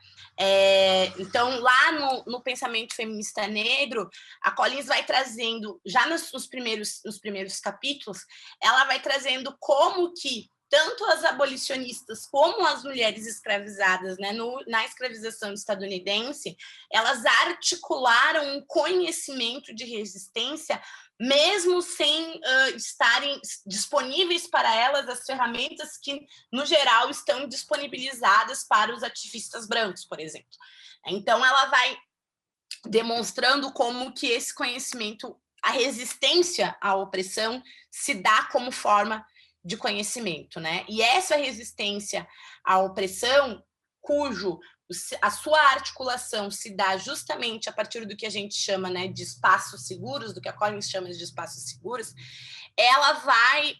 Então, lá no pensamento feminista negro, a Collins vai trazendo, já nos primeiros capítulos, ela vai trazendo como que tanto as abolicionistas como as mulheres escravizadas, né, na escravização estadunidense, elas articularam um conhecimento de resistência, mesmo sem estarem disponíveis para elas as ferramentas que, no geral, estão disponibilizadas para os ativistas brancos, por exemplo. Então, ela vai demonstrando como que esse conhecimento, a resistência à opressão, se dá como forma de conhecimento, né? E essa resistência à opressão, a sua articulação se dá justamente a partir do que a gente chama, né, de espaços seguros, do que a Collins chama de espaços seguros, ela vai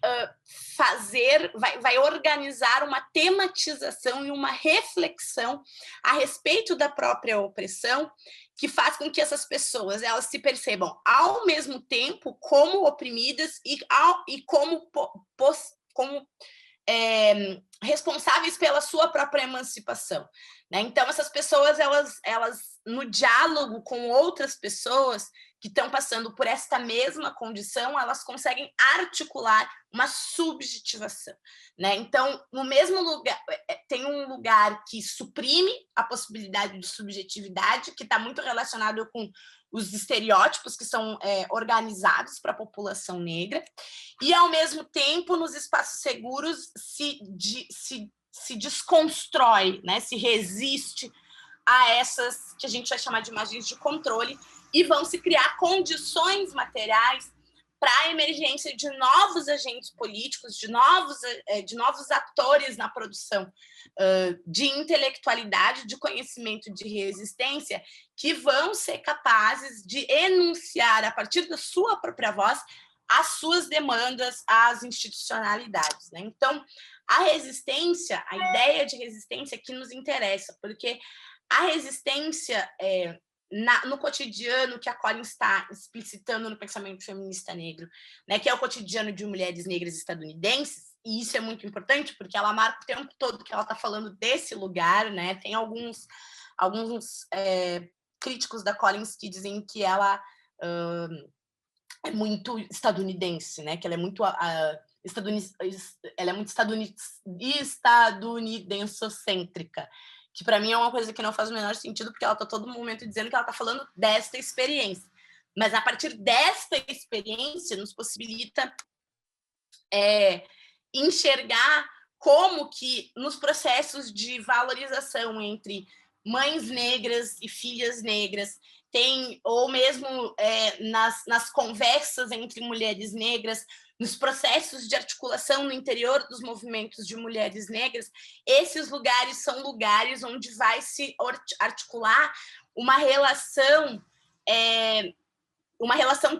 vai organizar uma tematização e uma reflexão a respeito da própria opressão, que faz com que essas pessoas elas se percebam ao mesmo tempo como oprimidas e como responsáveis pela sua própria emancipação, né? Então, essas pessoas, elas no diálogo com outras pessoas que estão passando por esta mesma condição, elas conseguem articular uma subjetivação, né? Então, no mesmo lugar, tem um lugar que suprime a possibilidade de subjetividade, que está muito relacionado com os estereótipos que são organizados para a população negra, e, ao mesmo tempo, nos espaços seguros, se desconstrói, né? Se resiste a essas que a gente vai chamar de imagens de controle, e vão se criar condições materiais para a emergência de novos agentes políticos, de novos atores na produção de intelectualidade, de conhecimento, de resistência, que vão ser capazes de enunciar, a partir da sua própria voz, as suas demandas às institucionalidades, né? Então, a resistência, a ideia de resistência que nos interessa, porque a resistência no cotidiano que a Collins está explicitando no pensamento feminista negro, né, que é o cotidiano de mulheres negras estadunidenses, e isso é muito importante, porque ela marca o tempo todo que ela está falando desse lugar, né? Tem alguns críticos da Collins que dizem que ela é muito estadunidense, né? Que ela é muito estadunidense-cêntrica, que para mim é uma coisa que não faz o menor sentido, porque ela está todo momento dizendo que ela está falando desta experiência. Mas, a partir desta experiência, nos possibilita enxergar como que, nos processos de valorização entre mães negras e filhas negras, ou mesmo nas conversas entre mulheres negras, nos processos de articulação no interior dos movimentos de mulheres negras, esses lugares são lugares onde vai se articular uma relação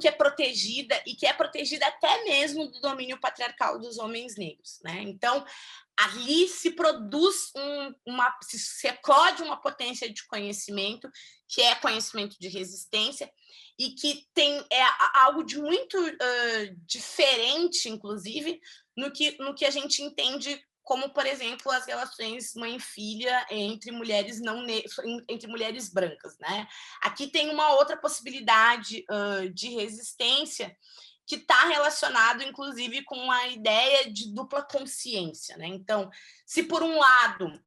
que é protegida, e que é protegida até mesmo do domínio patriarcal dos homens negros, né? Então, ali se produz se eclode uma potência de conhecimento, que é conhecimento de resistência, e que tem algo de muito diferente, inclusive, no que a gente entende como, por exemplo, as relações mãe-filha entre mulheres entre mulheres brancas, né? Aqui tem uma outra possibilidade de resistência que está relacionado, inclusive, com a ideia de dupla consciência, né? Então, se por um lado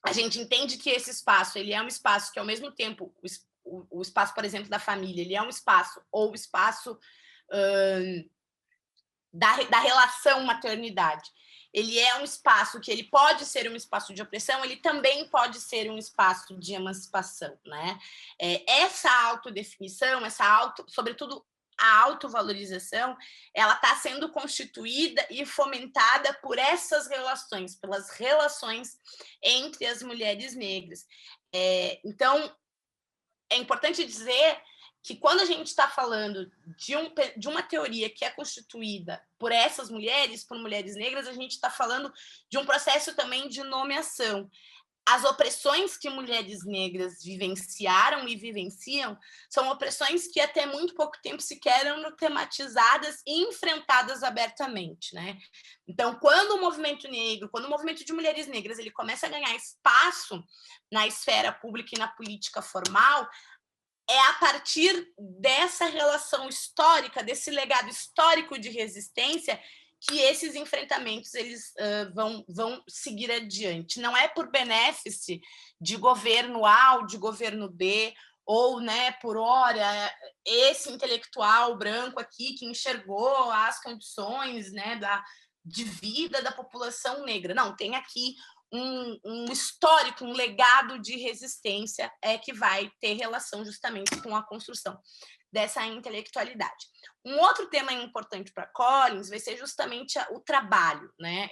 a gente entende que esse espaço ele é um espaço que, ao mesmo tempo, o espaço, por exemplo, da família, ele é um espaço, ou o espaço da relação maternidade. Ele é um espaço que ele pode ser um espaço de opressão, ele também pode ser um espaço de emancipação, né? Essa autodefinição, sobretudo a autovalorização, ela está sendo constituída e fomentada por essas relações, pelas relações entre as mulheres negras. Então, é importante dizer que quando a gente está falando de uma teoria que é constituída por essas mulheres, por mulheres negras, a gente está falando de um processo também de nomeação. As opressões que mulheres negras vivenciaram e vivenciam são opressões que até muito pouco tempo sequer eram tematizadas e enfrentadas abertamente, né? Então, quando o movimento negro, quando o movimento de mulheres negras, ele começa a ganhar espaço na esfera pública e na política formal, é a partir dessa relação histórica, desse legado histórico de resistência, que esses enfrentamentos eles vão seguir adiante. Não é por benefício de governo A ou de governo B, ou, né, por hora, esse intelectual branco aqui que enxergou as condições, né, de vida da população negra. Não, tem aqui um histórico, um legado de resistência que vai ter relação justamente com a construção dessa intelectualidade. Um outro tema importante para Collins vai ser justamente o trabalho, né?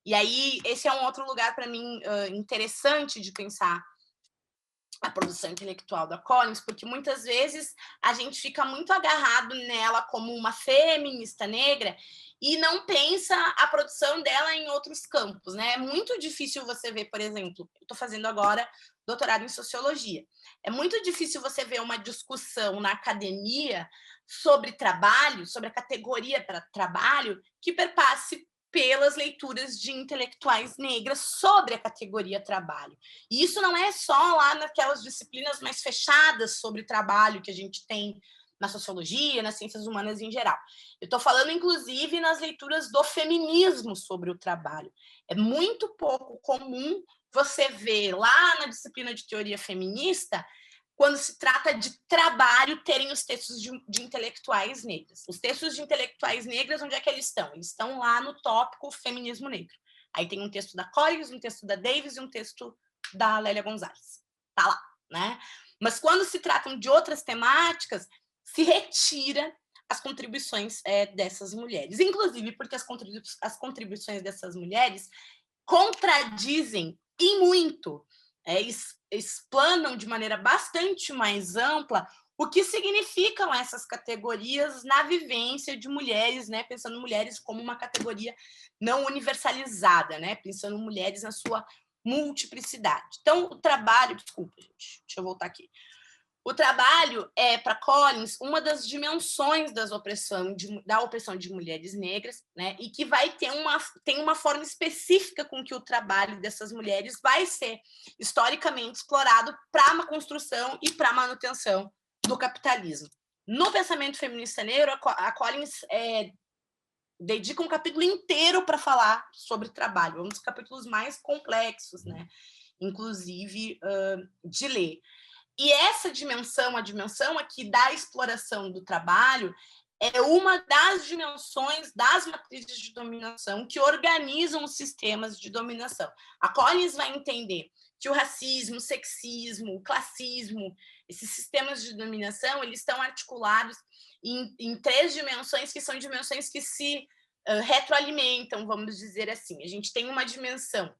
E aí, esse é um outro lugar, para mim, interessante de pensar a produção intelectual da Collins, porque muitas vezes a gente fica muito agarrado nela como uma feminista negra e não pensa a produção dela em outros campos, né? É muito difícil você ver, por exemplo, eu estou fazendo agora doutorado em sociologia, é muito difícil você ver uma discussão na academia sobre trabalho, sobre a categoria para trabalho, que perpasse pelas leituras de intelectuais negras sobre a categoria trabalho. E isso não é só lá naquelas disciplinas mais fechadas sobre trabalho que a gente tem na sociologia, nas ciências humanas em geral. Eu estou falando, inclusive, nas leituras do feminismo sobre o trabalho. É muito pouco comum você ver lá na disciplina de teoria feminista, quando se trata de trabalho, terem os textos de intelectuais negras. Os textos de intelectuais negras, onde é que eles estão? Eles estão lá no tópico feminismo negro. Aí tem um texto da Collins, um texto da Davis e um texto da Lélia Gonzalez. Tá lá, né? Mas quando se tratam de outras temáticas, se retira as contribuições dessas mulheres. Inclusive porque as contribuições dessas mulheres contradizem e muito, explanam de maneira bastante mais ampla o que significam essas categorias na vivência de mulheres, né? Pensando mulheres como uma categoria não universalizada, né? Pensando mulheres na sua multiplicidade. Então, o trabalho... Desculpa, gente, deixa eu voltar aqui. O trabalho é, para Collins, uma das dimensões da opressão de mulheres negras, né? E que tem uma forma específica com que o trabalho dessas mulheres vai ser historicamente explorado para uma construção e para a manutenção do capitalismo. No pensamento feminista negro, a Collins dedica um capítulo inteiro para falar sobre trabalho, um dos capítulos mais complexos, né? Inclusive de ler. E essa dimensão, a dimensão aqui da exploração do trabalho, é uma das dimensões das matrizes de dominação que organizam os sistemas de dominação. A Collins vai entender que o racismo, o sexismo, o classismo, esses sistemas de dominação, eles estão articulados em três dimensões, que são dimensões que se retroalimentam, vamos dizer assim. A gente tem uma dimensão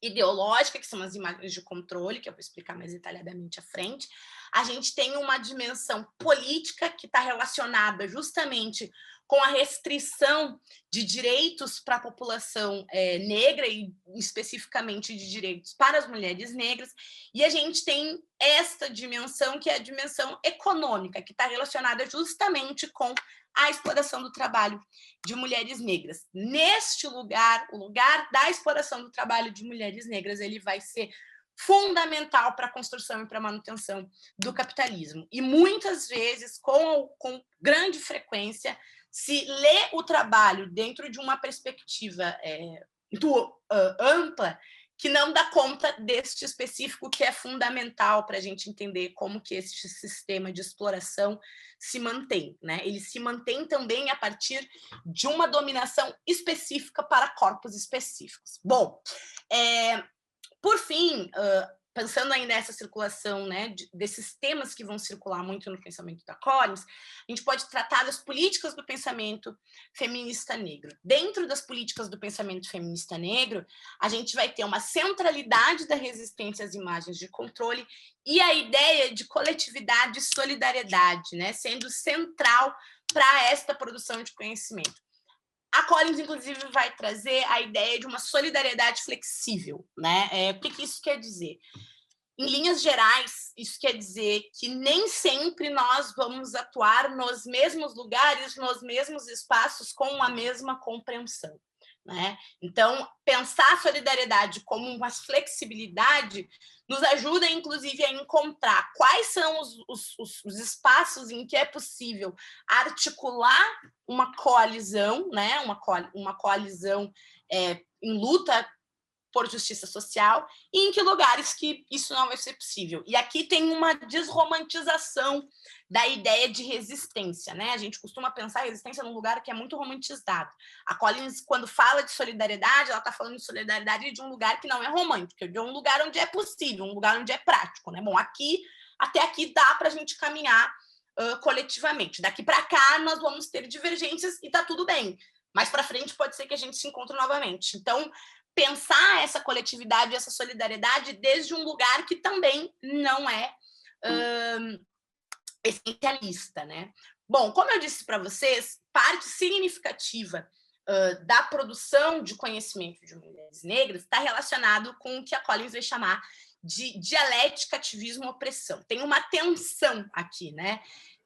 ideológica, que são as imagens de controle, que eu vou explicar mais detalhadamente à frente. A gente tem uma dimensão política, que está relacionada justamente com a restrição de direitos para a população negra, e especificamente de direitos para as mulheres negras. E a gente tem esta dimensão, que é a dimensão econômica, que está relacionada justamente com a exploração do trabalho de mulheres negras. Neste lugar, o lugar da exploração do trabalho de mulheres negras, ele vai ser fundamental para a construção e para a manutenção do capitalismo. E muitas vezes, com grande frequência, se lê o trabalho dentro de uma perspectiva muito ampla, que não dá conta deste específico que é fundamental para a gente entender como que esse sistema de exploração se mantém, né? Ele se mantém também a partir de uma dominação específica para corpos específicos. Bom, por fim, pensando aí nessa circulação, né, desses temas que vão circular muito no pensamento da Collins, a gente pode tratar das políticas do pensamento feminista negro. Dentro das políticas do pensamento feminista negro, a gente vai ter uma centralidade da resistência às imagens de controle e a ideia de coletividade e solidariedade, né, sendo central para esta produção de conhecimento. A Collins, inclusive, vai trazer a ideia de uma solidariedade flexível, né? O que isso quer dizer? Em linhas gerais, isso quer dizer que nem sempre nós vamos atuar nos mesmos lugares, nos mesmos espaços, com a mesma compreensão, né? Então, pensar a solidariedade como uma flexibilidade nos ajuda, inclusive, a encontrar quais são os espaços em que é possível articular uma coalizão, né? Uma coalizão em luta por justiça social, e em que lugares que isso não vai ser possível. E aqui tem uma desromantização da ideia de resistência, né? A gente costuma pensar a resistência num lugar que é muito romantizado. A Collins, quando fala de solidariedade, ela está falando de solidariedade de um lugar que não é romântico, de um lugar onde é possível, um lugar onde é prático, né? Bom, até aqui dá para a gente caminhar coletivamente. Daqui para cá, nós vamos ter divergências e está tudo bem. Mais para frente, pode ser que a gente se encontre novamente. Então, pensar essa coletividade, essa solidariedade desde um lugar que também não é essencialista, né? Bom, como eu disse para vocês, parte significativa da produção de conhecimento de mulheres negras está relacionado com o que a Collins vai chamar de dialética, ativismo, opressão. Tem uma tensão aqui, né?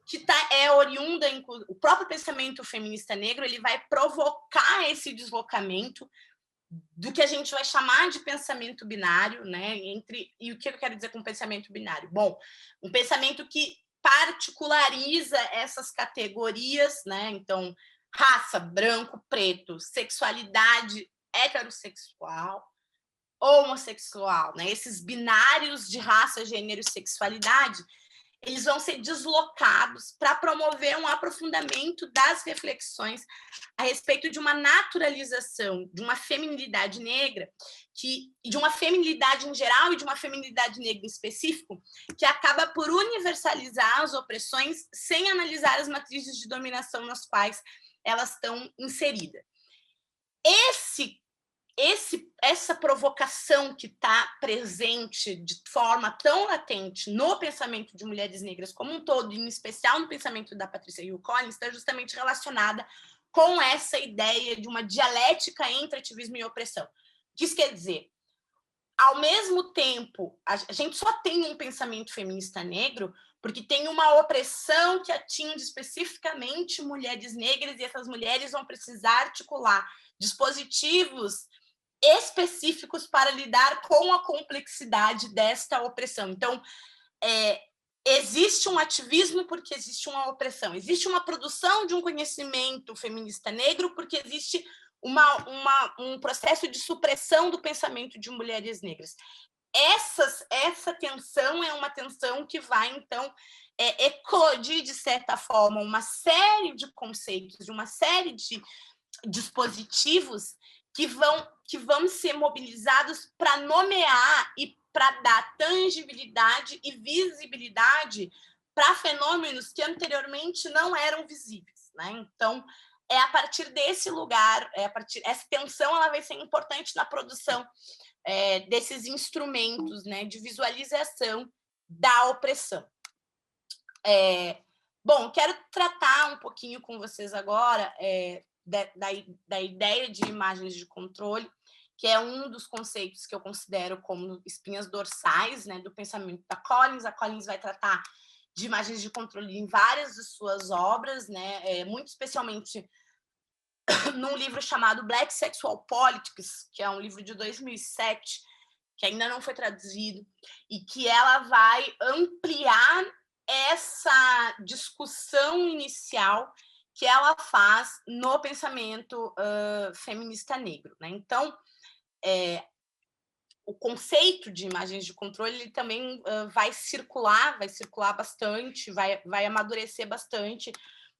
Que é oriunda, o próprio pensamento feminista negro, ele vai provocar esse deslocamento do que a gente vai chamar de pensamento binário, né? E o que eu quero dizer com pensamento binário? Bom, um pensamento que particulariza essas categorias, né? Então, raça, branco, preto, sexualidade heterossexual, homossexual, né? Esses binários de raça, gênero e sexualidade, eles vão ser deslocados para promover um aprofundamento das reflexões a respeito de uma naturalização de uma feminilidade negra, de uma feminilidade em geral e de uma feminilidade negra em específico, que acaba por universalizar as opressões sem analisar as matrizes de dominação nas quais elas estão inseridas. Essa provocação que está presente de forma tão latente no pensamento de mulheres negras como um todo, em especial no pensamento da Patricia Hill Collins, está justamente relacionada com essa ideia de uma dialética entre ativismo e opressão. O que isso quer dizer? Ao mesmo tempo, a gente só tem um pensamento feminista negro porque tem uma opressão que atinge especificamente mulheres negras, e essas mulheres vão precisar articular dispositivos específicos para lidar com a complexidade desta opressão. Então, existe um ativismo porque existe uma opressão, existe uma produção de um conhecimento feminista negro porque existe um processo de supressão do pensamento de mulheres negras. Essa tensão é uma tensão que vai, então, eclodir, de certa forma, uma série de conceitos, uma série de dispositivos que vão ser mobilizados para nomear e para dar tangibilidade e visibilidade para fenômenos que anteriormente não eram visíveis, né? Então, a partir desse lugar, essa tensão ela vai ser importante na produção desses instrumentos, né, de visualização da opressão. Bom, quero tratar um pouquinho com vocês agora da ideia de imagens de controle, que é um dos conceitos que eu considero como espinhas dorsais, né, do pensamento da Collins. A Collins vai tratar de imagens de controle em várias de suas obras, né, muito especialmente num livro chamado Black Sexual Politics, que é um livro de 2007, que ainda não foi traduzido, e que ela vai ampliar essa discussão inicial que ela faz no pensamento feminista negro, né? Então, o conceito de imagens de controle ele também vai circular bastante, vai amadurecer bastante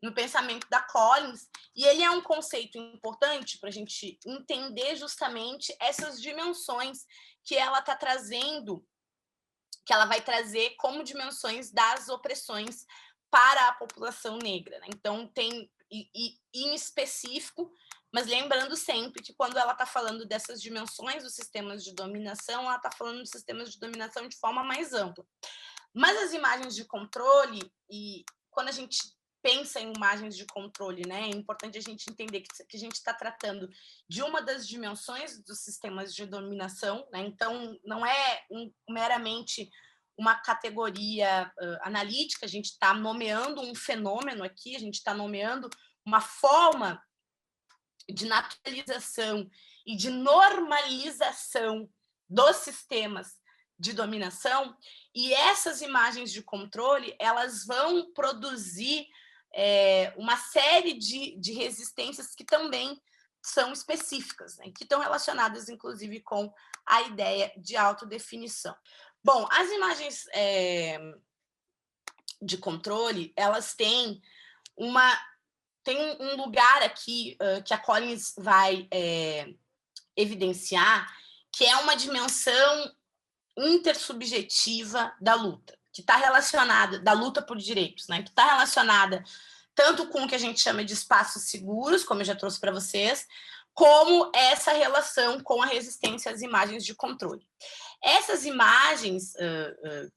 no pensamento da Collins, e ele é um conceito importante para a gente entender justamente essas dimensões que ela está trazendo, que ela vai trazer como dimensões das opressões para a população negra, né? Então, tem, em específico, mas lembrando sempre que quando ela está falando dessas dimensões dos sistemas de dominação, ela está falando dos sistemas de dominação de forma mais ampla. Mas as imagens de controle, e quando a gente pensa em imagens de controle, né, é importante a gente entender que a gente está tratando de uma das dimensões dos sistemas de dominação, né? Então, não é meramente uma categoria analítica, a gente está nomeando um fenômeno aqui, a gente está nomeando uma forma de naturalização e de normalização dos sistemas de dominação, e essas imagens de controle, elas vão produzir uma série de resistências que também são específicas, né? Que estão relacionadas, inclusive, com a ideia de autodefinição. Bom, as imagens de controle, elas têm um lugar aqui que a Collins vai evidenciar, que é uma dimensão intersubjetiva da luta, que está relacionada, da luta por direitos, né? Que está relacionada tanto com o que a gente chama de espaços seguros, como eu já trouxe para vocês, como essa relação com a resistência às imagens de controle. Essas imagens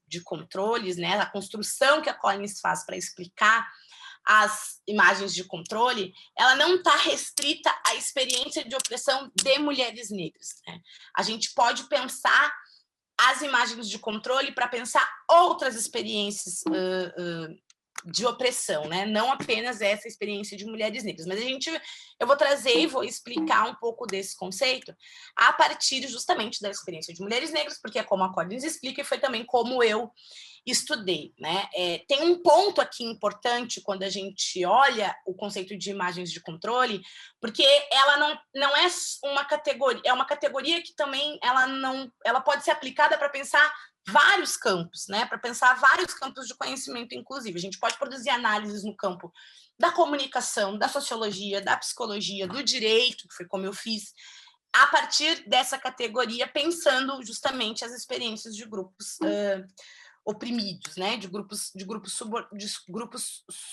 de controles, né, a construção que a Collins faz para explicar as imagens de controle, ela não está restrita à experiência de opressão de mulheres negras, né? A gente pode pensar as imagens de controle para pensar outras experiências de opressão, né? Não apenas essa experiência de mulheres negras, mas eu vou trazer e vou explicar um pouco desse conceito a partir justamente da experiência de mulheres negras, porque é como a Collins explica e foi também como eu estudei, né? Tem um ponto aqui importante quando a gente olha o conceito de imagens de controle, porque ela não é uma categoria, é uma categoria que também ela pode ser aplicada para pensar vários campos, né? Para pensar vários campos de conhecimento, inclusive. A gente pode produzir análises no campo da comunicação, da sociologia, da psicologia, do direito, que foi como eu fiz, a partir dessa categoria, pensando justamente as experiências de grupos oprimidos, né? de grupos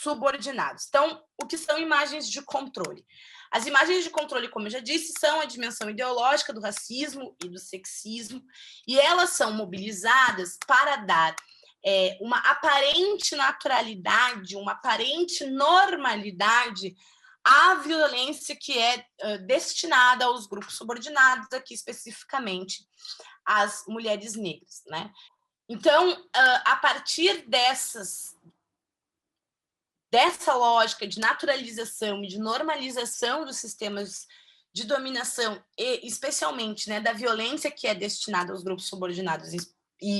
subordinados. Então, o que são imagens de controle? As imagens de controle, como eu já disse, são a dimensão ideológica do racismo e do sexismo, e elas são mobilizadas para dar uma aparente naturalidade, uma aparente normalidade à violência que é destinada aos grupos subordinados, aqui especificamente às mulheres negras, né? Então, a partir dessa lógica de naturalização e de normalização dos sistemas de dominação, e especialmente, né, da violência que é destinada aos grupos subordinados e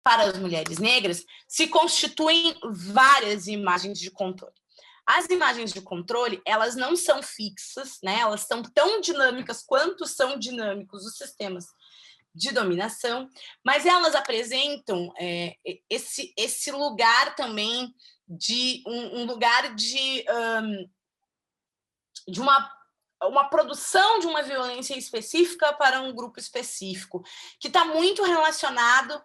para as mulheres negras, se constituem várias imagens de controle. As imagens de controle, elas não são fixas, né? Elas são tão dinâmicas quanto são dinâmicos os sistemas de dominação, mas elas apresentam esse lugar também de um lugar de uma produção de uma violência específica para um grupo específico, que está muito relacionado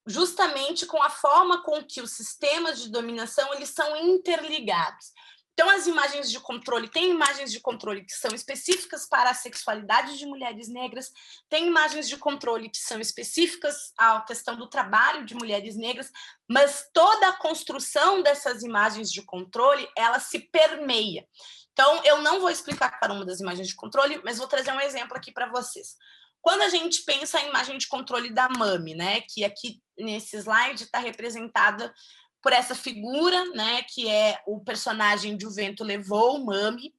justamente com a forma com que os sistemas de dominação eles são interligados. Então, as imagens de controle, tem imagens de controle que são específicas para a sexualidade de mulheres negras, tem imagens de controle que são específicas à questão do trabalho de mulheres negras, mas toda a construção dessas imagens de controle, ela se permeia. Então, eu não vou explicar cada uma das imagens de controle, mas vou trazer um exemplo aqui para vocês. Quando a gente pensa em imagem de controle da Mami, né, que aqui nesse slide está representada por essa figura, né, que é o personagem de O Vento Levou, Mami,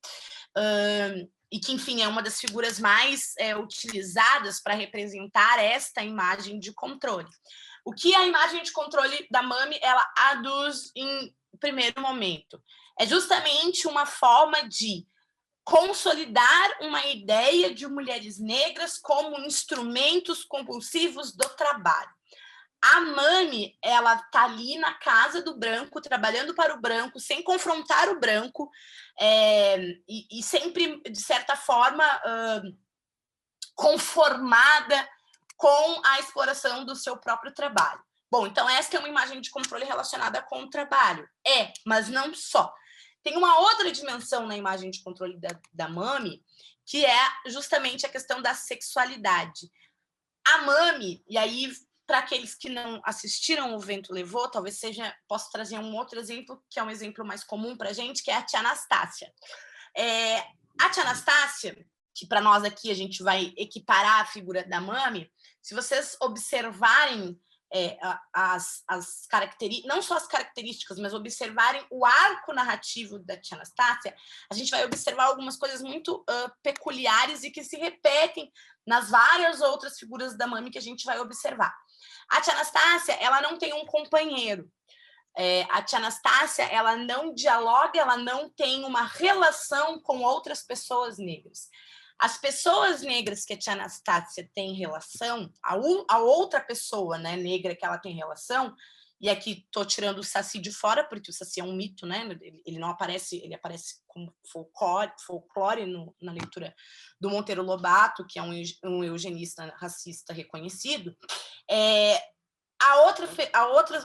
e que, enfim, é uma das figuras mais utilizadas para representar esta imagem de controle. O que a imagem de controle da Mami, ela aduz em primeiro momento? É justamente uma forma de consolidar uma ideia de mulheres negras como instrumentos compulsivos do trabalho. A mami, ela está ali na casa do branco, trabalhando para o branco, sem confrontar o branco, e sempre, de certa forma, conformada com a exploração do seu próprio trabalho. Bom, então essa é uma imagem de controle relacionada com o trabalho. Mas não só. Tem uma outra dimensão na imagem de controle da mami, que é justamente a questão da sexualidade. A mami, e aí, para aqueles que não assistiram O Vento Levou, talvez posso trazer um outro exemplo, que é um exemplo mais comum para a gente, que é a tia Anastácia. A tia Anastácia, que para nós aqui a gente vai equiparar a figura da mami, se vocês observarem as características, não só as características, mas observarem o arco narrativo da tia Anastácia, a gente vai observar algumas coisas muito peculiares e que se repetem nas várias outras figuras da mami que a gente vai observar. A tia Anastácia, ela não tem um companheiro. A tia Anastácia, ela não dialoga, ela não tem uma relação com outras pessoas negras. As pessoas negras que a tia Anastácia tem relação, a outra pessoa, né, negra que ela tem relação, e aqui estou tirando o Saci de fora, porque o Saci é um mito, né? Ele não aparece, ele aparece como folclore na leitura do Monteiro Lobato, que é um eugenista racista reconhecido. A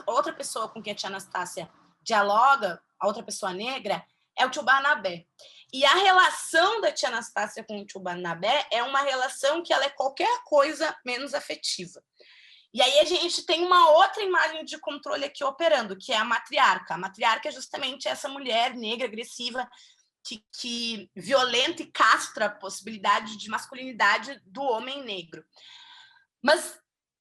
outra pessoa com quem a tia Anastácia dialoga, a outra pessoa negra, é o tio Barnabé. E a relação da tia Anastácia com o tio Barnabé é uma relação que ela é qualquer coisa menos afetiva. E aí a gente tem uma outra imagem de controle aqui operando, que é a matriarca. A matriarca é justamente essa mulher negra, agressiva, que violenta e castra a possibilidade de masculinidade do homem negro. Mas,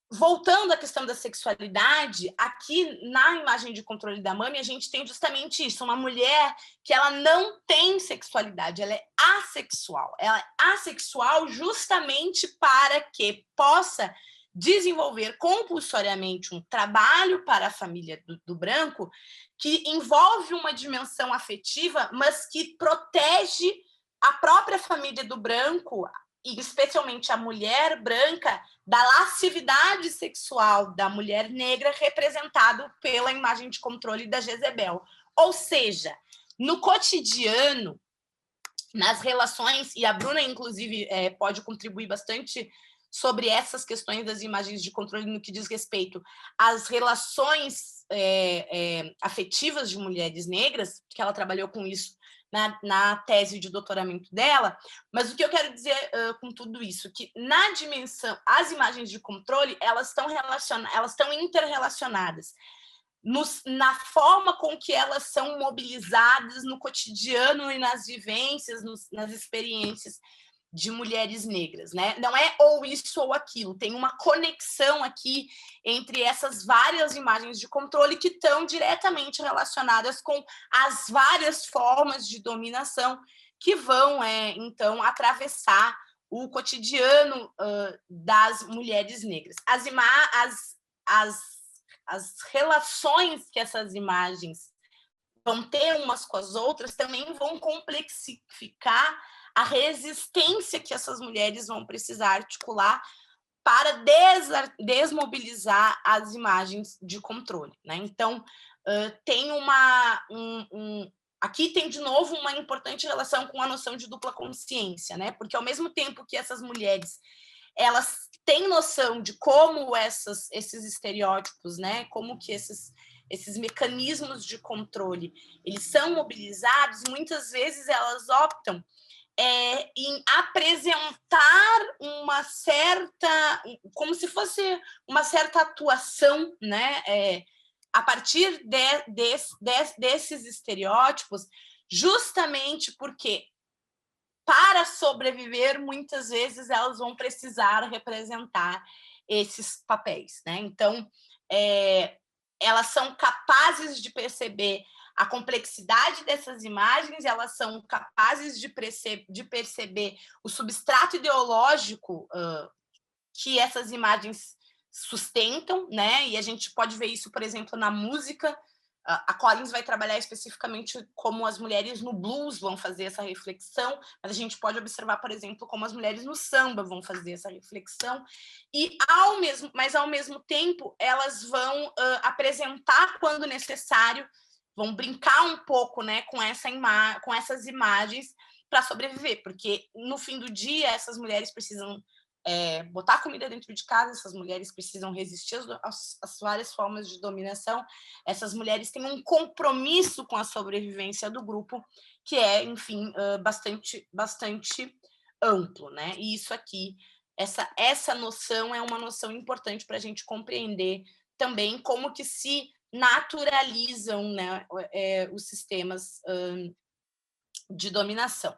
voltando à questão da sexualidade, aqui na imagem de controle da mami, a gente tem justamente isso, uma mulher que ela não tem sexualidade, ela é assexual. Ela é assexual justamente para que possa desenvolver compulsoriamente um trabalho para a família do branco que envolve uma dimensão afetiva, mas que protege a própria família do branco, e especialmente a mulher branca, da lascividade sexual da mulher negra, representado pela imagem de controle da Jezebel. Ou seja, no cotidiano, nas relações, e a Bruna, inclusive, pode contribuir bastante sobre essas questões das imagens de controle no que diz respeito às relações afetivas de mulheres negras, que ela trabalhou com isso na tese de doutoramento dela, mas o que eu quero dizer com tudo isso, que na dimensão, as imagens de controle, elas estão interrelacionadas na forma com que elas são mobilizadas no cotidiano e nas vivências, nas experiências de mulheres negras, né? Não é ou isso ou aquilo, tem uma conexão aqui entre essas várias imagens de controle que estão diretamente relacionadas com as várias formas de dominação que vão, então, atravessar o cotidiano das mulheres negras. As relações que essas imagens vão ter umas com as outras também vão complexificar a resistência que essas mulheres vão precisar articular para desmobilizar as imagens de controle, né? Então, tem aqui tem, de novo, uma importante relação com a noção de dupla consciência, né? Porque, ao mesmo tempo que essas mulheres elas têm noção de como esses estereótipos, né? Como que esses mecanismos de controle eles são mobilizados, muitas vezes elas optam em apresentar uma certa, como se fosse uma certa atuação, né, a partir desses estereótipos, justamente porque, para sobreviver, muitas vezes elas vão precisar representar esses papéis, né? Então, elas são capazes de perceber a complexidade dessas imagens, elas são capazes de perceber o substrato ideológico que essas imagens sustentam, né? E a gente pode ver isso, por exemplo, na música A Collins vai trabalhar especificamente como as mulheres no blues vão fazer essa reflexão, mas a gente pode observar, por exemplo, como as mulheres no samba vão fazer essa reflexão, mas ao mesmo tempo elas vão apresentar, quando necessário, vão brincar um pouco, né, com essas imagens para sobreviver, porque no fim do dia essas mulheres precisam botar comida dentro de casa, essas mulheres precisam resistir às várias formas de dominação, essas mulheres têm um compromisso com a sobrevivência do grupo, que é, enfim, bastante amplo, né? E isso aqui, essa noção é uma noção importante para a gente compreender também como que se naturalizam, né, os sistemas de dominação.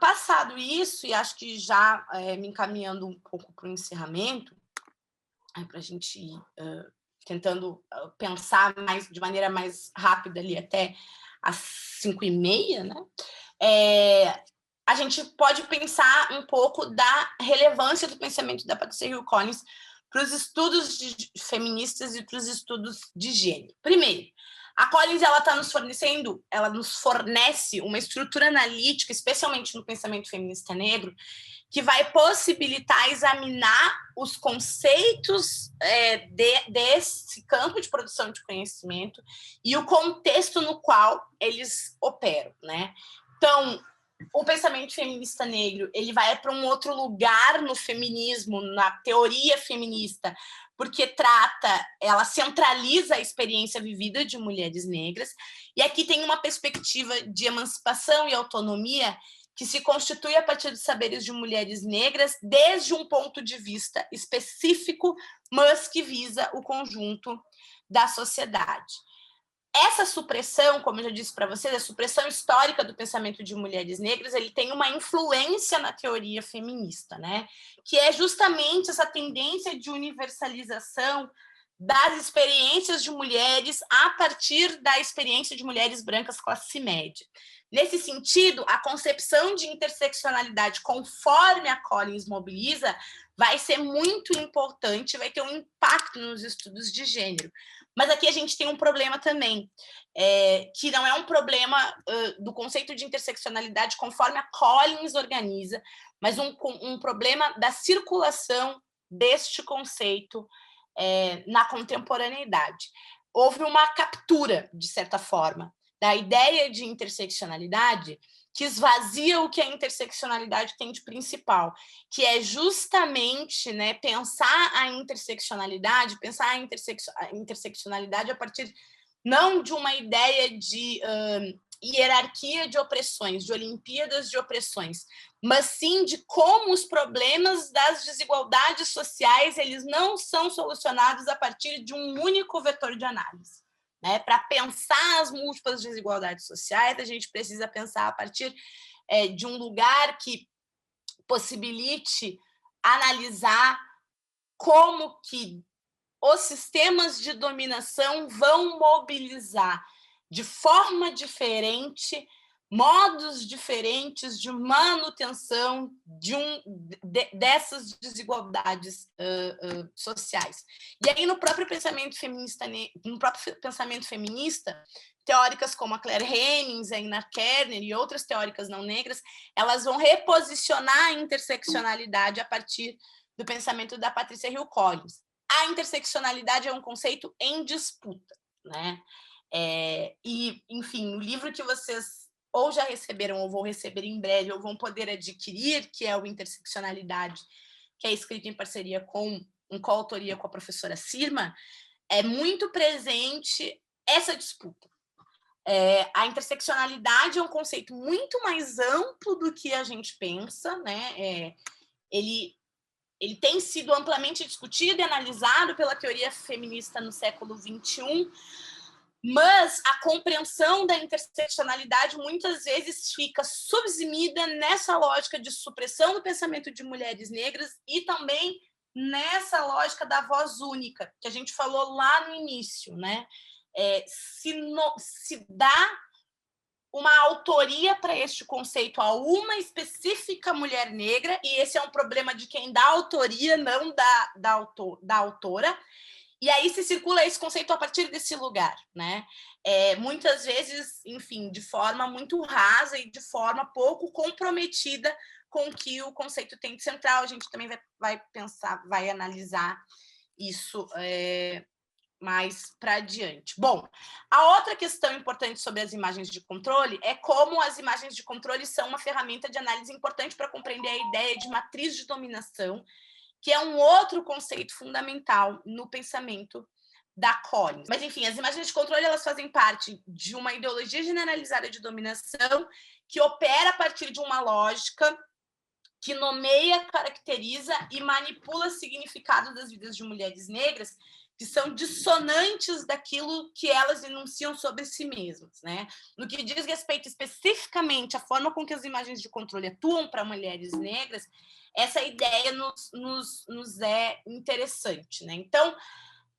Passado isso, e acho que já me encaminhando um pouco para o encerramento, para a gente ir tentando pensar de maneira mais rápida ali até às 5h30, né? A gente pode pensar um pouco da relevância do pensamento da Patricia Hill Collins para os estudos feministas e para os estudos de gênero. Primeiro, a Collins ela nos fornece uma estrutura analítica, especialmente no pensamento feminista negro, que vai possibilitar examinar os conceitos desse campo de produção de conhecimento e o contexto no qual eles operam, né? Então, o pensamento feminista negro ele vai para um outro lugar no feminismo, na teoria feminista, porque ela centraliza a experiência vivida de mulheres negras, e aqui tem uma perspectiva de emancipação e autonomia que se constitui a partir dos saberes de mulheres negras desde um ponto de vista específico, mas que visa o conjunto da sociedade. Essa supressão, como eu já disse para vocês, a supressão histórica do pensamento de mulheres negras, ele tem uma influência na teoria feminista, né? Que é justamente essa tendência de universalização das experiências de mulheres a partir da experiência de mulheres brancas classe média. Nesse sentido, a concepção de interseccionalidade, conforme a Collins mobiliza, vai ser muito importante, vai ter um impacto nos estudos de gênero. Mas aqui a gente tem um problema também, que não é um problema do conceito de interseccionalidade conforme a Collins organiza, mas um problema da circulação deste conceito na contemporaneidade. Houve uma captura, de certa forma, da ideia de interseccionalidade que esvazia o que a interseccionalidade tem de principal, que é justamente, né, pensar a interseccionalidade a partir não de uma ideia de hierarquia de opressões, de olimpíadas de opressões, mas sim de como os problemas das desigualdades sociais eles não são solucionados a partir de um único vetor de análise. Né? Para pensar as múltiplas desigualdades sociais, a gente precisa pensar a partir de um lugar que possibilite analisar como que os sistemas de dominação vão mobilizar de forma diferente modos diferentes de manutenção dessas desigualdades sociais. E aí, no próprio pensamento feminista, teóricas como a Claire Hemmings, a Ina Kerner e outras teóricas não negras, elas vão reposicionar a interseccionalidade a partir do pensamento da Patricia Hill Collins. A interseccionalidade é um conceito em disputa, né? E, enfim, o livro que vocês ou já receberam ou vão receber em breve ou vão poder adquirir, que é o Interseccionalidade, que é escrito em parceria em coautoria com a professora Sirma, é muito presente essa disputa. A interseccionalidade é um conceito muito mais amplo do que a gente pensa, né? Ele tem sido amplamente discutido e analisado pela teoria feminista no século XXI, mas a compreensão da interseccionalidade muitas vezes fica subsumida nessa lógica de supressão do pensamento de mulheres negras e também nessa lógica da voz única, que a gente falou lá no início, né? Se dá uma autoria para este conceito a uma específica mulher negra, e esse é um problema de quem dá autoria, não da autora, E aí se circula esse conceito a partir desse lugar, né? Muitas vezes, enfim, de forma muito rasa e de forma pouco comprometida com o que o conceito tem de central. A gente também vai pensar, vai analisar isso mais para adiante. Bom, a outra questão importante sobre as imagens de controle é como as imagens de controle são uma ferramenta de análise importante para compreender a ideia de matriz de dominação, que é um outro conceito fundamental no pensamento da Collins. Mas, enfim, as imagens de controle elas fazem parte de uma ideologia generalizada de dominação que opera a partir de uma lógica que nomeia, caracteriza e manipula significados das vidas de mulheres negras que são dissonantes daquilo que elas enunciam sobre si mesmas, né? No que diz respeito especificamente à forma com que as imagens de controle atuam para mulheres negras, essa ideia nos é interessante, né? Então,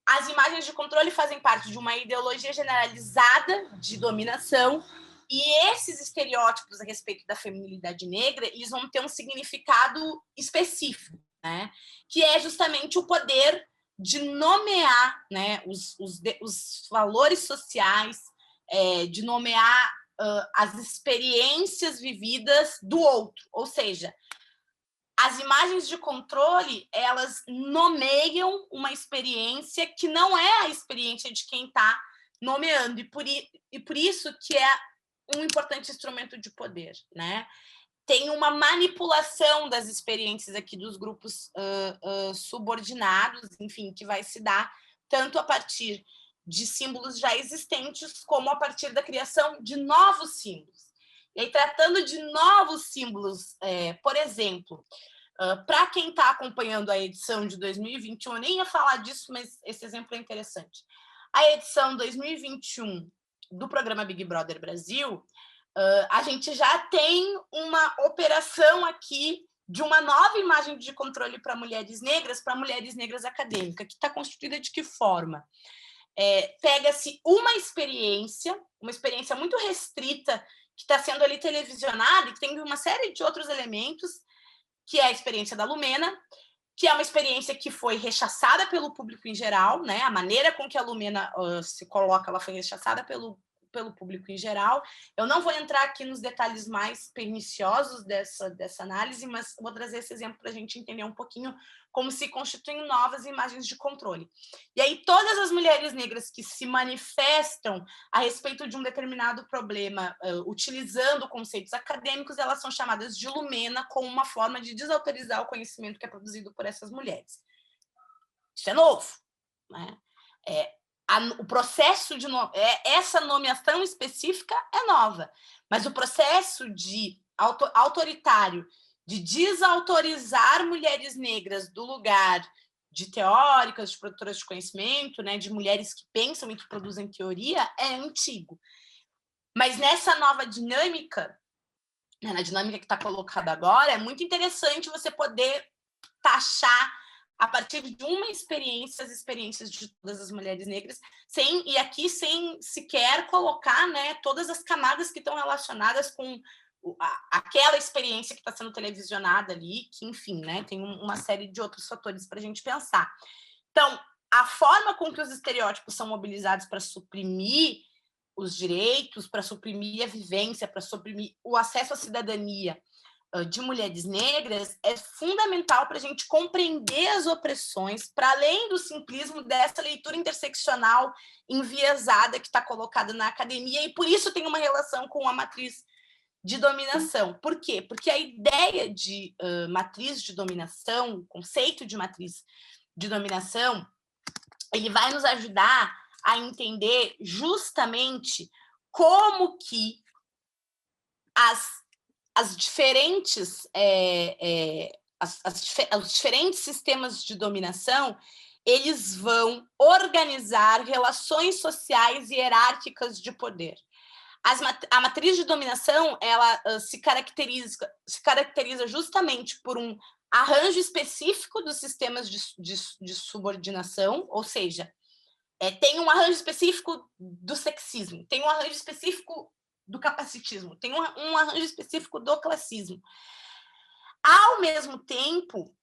as imagens de controle fazem parte de uma ideologia generalizada de dominação e esses estereótipos a respeito da feminilidade negra, eles vão ter um significado específico, né? Que é justamente o poder de nomear, né, os valores sociais, de nomear as experiências vividas do outro. Ou seja, as imagens de controle, elas nomeiam uma experiência que não é a experiência de quem está nomeando, e por isso que é um importante instrumento de poder, né? Tem uma manipulação das experiências aqui dos grupos subordinados, enfim, que vai se dar tanto a partir de símbolos já existentes, como a partir da criação de novos símbolos. E aí, tratando de novos símbolos, por exemplo, para quem está acompanhando a edição de 2021, eu nem ia falar disso, mas esse exemplo é interessante. A edição 2021 do programa Big Brother Brasil, a gente já tem uma operação aqui de uma nova imagem de controle para mulheres negras acadêmicas, que está constituída de que forma? Pega-se uma experiência muito restrita, que está sendo ali televisionada, e que tem uma série de outros elementos, que é a experiência da Lumena, que é uma experiência que foi rechaçada pelo público em geral, né? A maneira com que a Lumena se coloca, ela foi rechaçada pelo público em geral. Eu não vou entrar aqui nos detalhes mais perniciosos dessa análise, mas vou trazer esse exemplo para a gente entender um pouquinho como se constituem novas imagens de controle. E aí, todas as mulheres negras que se manifestam a respeito de um determinado problema, utilizando conceitos acadêmicos, elas são chamadas de Lumena, como uma forma de desautorizar o conhecimento que é produzido por essas mulheres. Isso é novo, né? O processo de essa nomeação específica é nova, mas o processo de autoritário de desautorizar mulheres negras do lugar de teóricas, de produtoras de conhecimento, né, de mulheres que pensam e que produzem teoria, é antigo. Mas nessa nova dinâmica, né, na dinâmica que está colocada agora, é muito interessante você poder taxar a partir de uma experiência, as experiências de todas as mulheres negras, sem sequer colocar, né, todas as camadas que estão relacionadas com aquela experiência que está sendo televisionada ali, que, enfim, né, tem uma série de outros fatores para a gente pensar. Então, a forma com que os estereótipos são mobilizados para suprimir os direitos, para suprimir a vivência, para suprimir o acesso à cidadania de mulheres negras é fundamental para a gente compreender as opressões, para além do simplismo dessa leitura interseccional enviesada que está colocada na academia, e por isso tem uma relação com a matriz de dominação. Por quê? Porque a ideia de matriz de dominação, o conceito de matriz de dominação, ele vai nos ajudar a entender justamente como que os diferentes sistemas de dominação, eles vão organizar relações sociais e hierárquicas de poder. A matriz de dominação, ela se caracteriza justamente por um arranjo específico dos sistemas de subordinação, ou seja, tem um arranjo específico do sexismo, tem um arranjo específico do capacitismo, tem um arranjo específico do classismo. Ao mesmo tempo,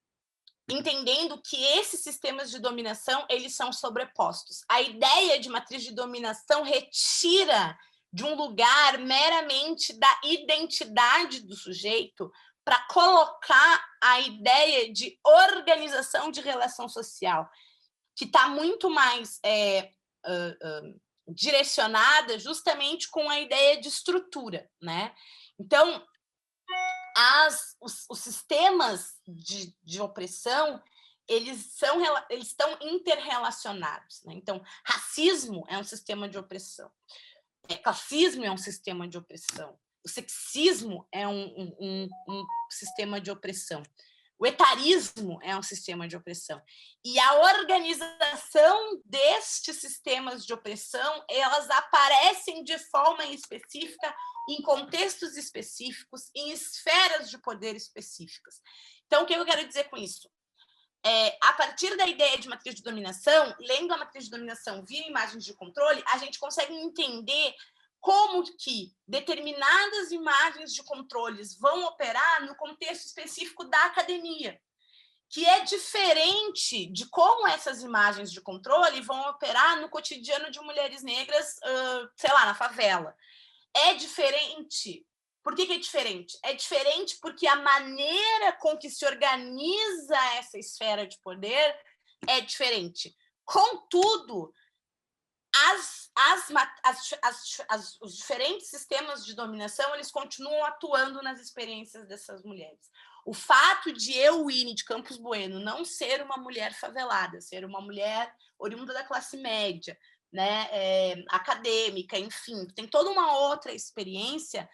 entendendo que esses sistemas de dominação, eles são sobrepostos. A ideia de matriz de dominação retira de um lugar meramente da identidade do sujeito para colocar a ideia de organização de relação social, que está muito mais direcionada justamente com a ideia de estrutura, né? Então, os sistemas de opressão, eles estão interrelacionados, né? Então, racismo é um sistema de opressão, classismo é um sistema de opressão, o sexismo é um sistema de opressão, o etarismo é um sistema de opressão. E a organização destes sistemas de opressão, elas aparecem de forma específica, em contextos específicos, em esferas de poder específicas. Então, o que eu quero dizer com isso? A partir da ideia de matriz de dominação, lendo a matriz de dominação via imagens de controle, a gente consegue entender como que determinadas imagens de controles vão operar no contexto específico da academia, que é diferente de como essas imagens de controle vão operar no cotidiano de mulheres negras, sei lá, na favela. É diferente. Por que é diferente? É diferente porque a maneira com que se organiza essa esfera de poder é diferente. Contudo, os diferentes sistemas de dominação, eles continuam atuando nas experiências dessas mulheres. O fato de eu, Winnie, de Campos Bueno, não ser uma mulher favelada, ser uma mulher oriunda da classe média, né, acadêmica, enfim, tem toda uma outra experiência,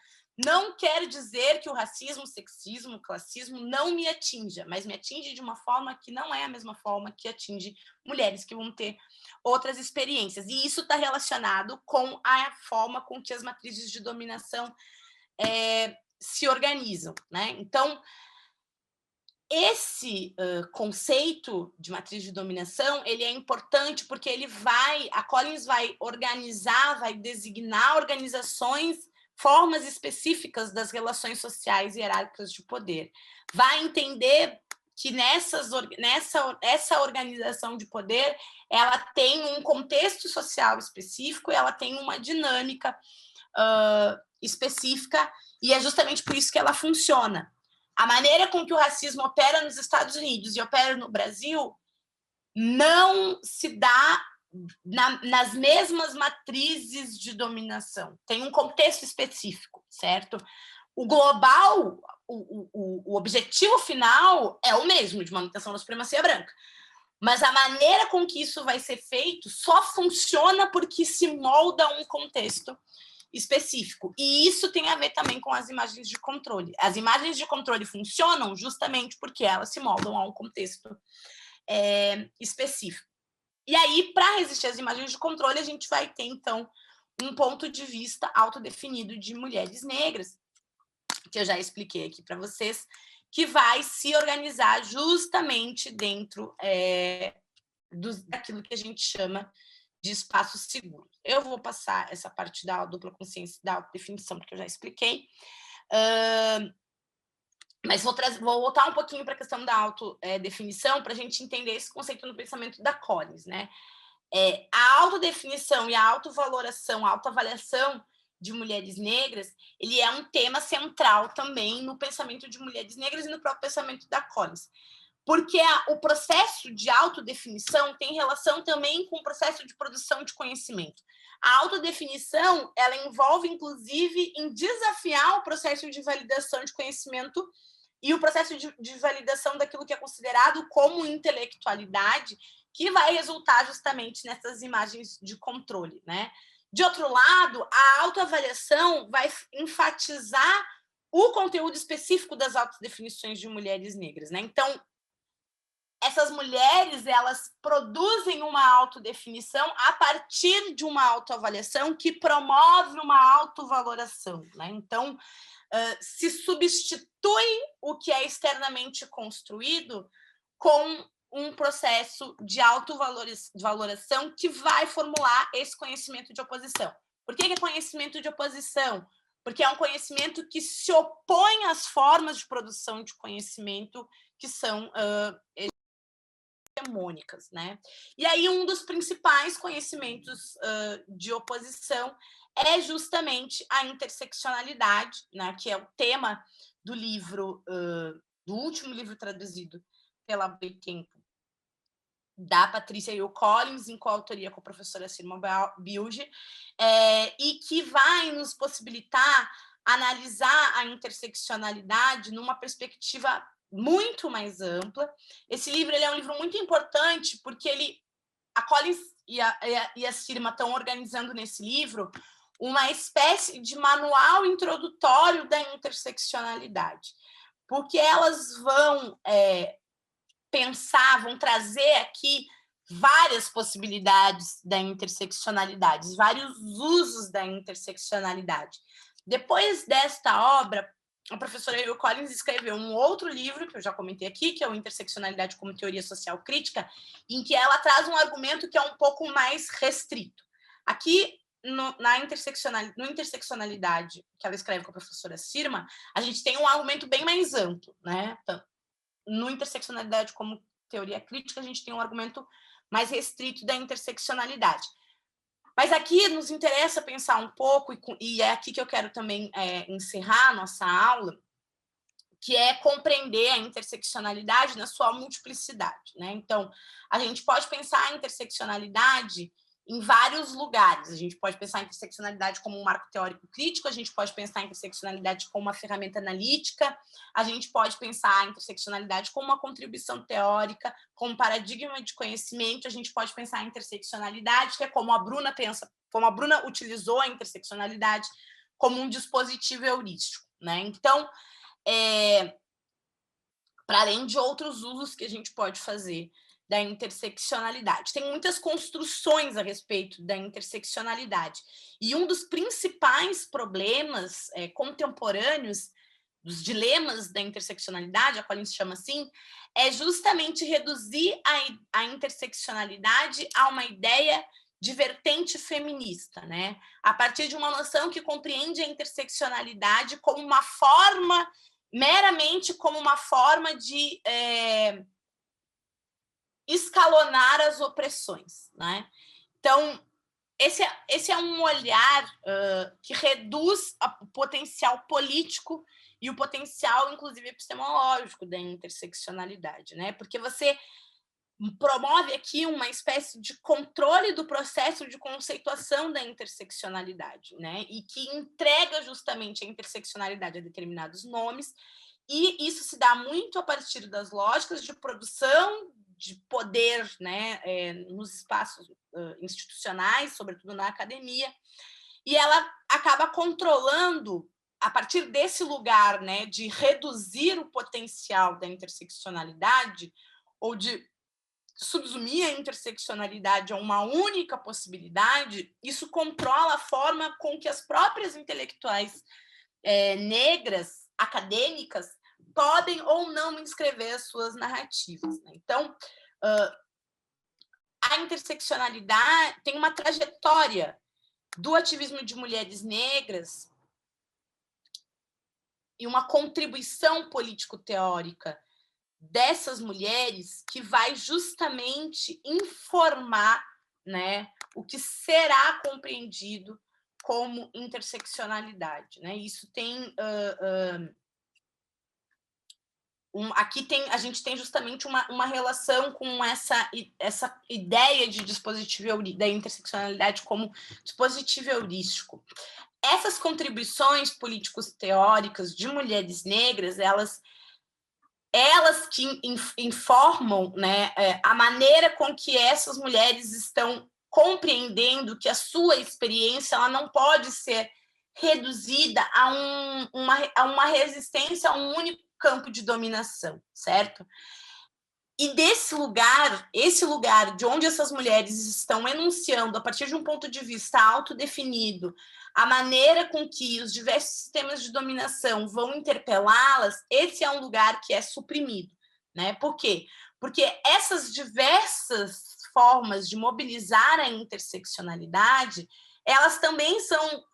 não quer dizer que o racismo, o sexismo, o classismo não me atinja, mas me atinge de uma forma que não é a mesma forma que atinge mulheres que vão ter outras experiências. E isso está relacionado com a forma com que as matrizes de dominação se organizam, né? Então, esse conceito de matriz de dominação, ele é importante porque a Collins vai organizar, vai designar organizações, formas específicas das relações sociais e hierárquicas de poder. Vai entender que essa organização de poder, ela tem um contexto social específico, ela tem uma dinâmica específica, e é justamente por isso que ela funciona. A maneira com que o racismo opera nos Estados Unidos e opera no Brasil não se dá nas mesmas matrizes de dominação. Tem um contexto específico, certo? O global, o objetivo final é o mesmo, de manutenção da supremacia branca. Mas a maneira com que isso vai ser feito só funciona porque se molda um contexto específico. E isso tem a ver também com as imagens de controle. As imagens de controle funcionam justamente porque elas se moldam a um contexto específico. E aí, para resistir às imagens de controle, a gente vai ter, então, um ponto de vista autodefinido de mulheres negras, que eu já expliquei aqui para vocês, que vai se organizar justamente dentro daquilo que a gente chama de espaço seguro. Eu vou passar essa parte da dupla consciência, da autodefinição, porque eu já expliquei, mas vou voltar um pouquinho para a questão da autodefinição, para a gente entender esse conceito no pensamento da Collins, né? A autodefinição e a autovaloração, a autoavaliação de mulheres negras, ele é um tema central também no pensamento de mulheres negras e no próprio pensamento da Collins. Porque o processo de autodefinição tem relação também com o processo de produção de conhecimento. A autodefinição, ela envolve, inclusive, em desafiar o processo de validação de conhecimento e o processo de validação daquilo que é considerado como intelectualidade, que vai resultar justamente nessas imagens de controle, né? De outro lado, a autoavaliação vai enfatizar o conteúdo específico das autodefinições de mulheres negras, né? Então, essas mulheres, elas produzem uma autodefinição a partir de uma autoavaliação que promove uma autovaloração, né? Então, se substitui o que é externamente construído com um processo de autovaloração que vai formular esse conhecimento de oposição. Por que é conhecimento de oposição? Porque é um conhecimento que se opõe às formas de produção de conhecimento que são hegemônicas, né? E aí um dos principais conhecimentos de oposição é justamente a interseccionalidade, né? Que é o tema do livro, do último livro traduzido pela Boitempo, da Patrícia Hill Collins, em coautoria com a professora Sirma Bilge, e que vai nos possibilitar analisar a interseccionalidade numa perspectiva muito mais ampla. Esse livro ele é um livro muito importante porque a Collins e a Sirma estão organizando nesse livro uma espécie de manual introdutório da interseccionalidade, porque elas vão vão trazer aqui várias possibilidades da interseccionalidade, vários usos da interseccionalidade. Depois desta obra, a professora Hill Collins escreveu um outro livro, que eu já comentei aqui, que é o Interseccionalidade como Teoria Social Crítica, em que ela traz um argumento que é um pouco mais restrito. Aqui, no Interseccionalidade, que ela escreve com a professora Sirma, a gente tem um argumento bem mais amplo, né? Então, no Interseccionalidade como Teoria Crítica, a gente tem um argumento mais restrito da interseccionalidade. Mas aqui nos interessa pensar um pouco, e é aqui que eu quero também encerrar a nossa aula, que é compreender a interseccionalidade na sua multiplicidade, né? Então, a gente pode pensar a interseccionalidade em vários lugares. A gente pode pensar a interseccionalidade como um marco teórico crítico, a gente pode pensar a interseccionalidade como uma ferramenta analítica, a gente pode pensar a interseccionalidade como uma contribuição teórica, como paradigma de conhecimento, a gente pode pensar a interseccionalidade, que é como a Bruna pensa, como a Bruna utilizou a interseccionalidade como um dispositivo heurístico, né? Então, para além de outros usos que a gente pode fazer da interseccionalidade. Tem muitas construções a respeito da interseccionalidade. E um dos principais problemas contemporâneos, dos dilemas da interseccionalidade, a Collins chama assim, é justamente reduzir a interseccionalidade a uma ideia de vertente feminista, né? A partir de uma noção que compreende a interseccionalidade como uma forma, meramente como uma forma de escalonar as opressões, né? Então, esse é um olhar que reduz o potencial político e o potencial, inclusive, epistemológico da interseccionalidade, né? Porque você promove aqui uma espécie de controle do processo de conceituação da interseccionalidade, né? E que entrega justamente a interseccionalidade a determinados nomes, e isso se dá muito a partir das lógicas de produção de poder, né, nos espaços institucionais, sobretudo na academia, e ela acaba controlando, a partir desse lugar, né, de reduzir o potencial da interseccionalidade, ou de subsumir a interseccionalidade a uma única possibilidade, isso controla a forma com que as próprias intelectuais negras, acadêmicas, podem ou não escrever as suas narrativas, né? Então, a interseccionalidade tem uma trajetória do ativismo de mulheres negras e uma contribuição político-teórica dessas mulheres que vai justamente informar, né, o que será compreendido como interseccionalidade, né? Isso tem aqui a gente tem justamente uma relação com essa ideia de dispositivo da interseccionalidade como dispositivo heurístico. Essas contribuições políticos teóricas de mulheres negras, elas que informam, né, a maneira com que essas mulheres estão compreendendo que a sua experiência ela não pode ser reduzida a uma resistência a um único campo de dominação, certo? E desse lugar, esse lugar de onde essas mulheres estão enunciando, a partir de um ponto de vista autodefinido, a maneira com que os diversos sistemas de dominação vão interpelá-las, esse é um lugar que é suprimido, né? Por quê? Porque essas diversas formas de mobilizar a interseccionalidade, elas também são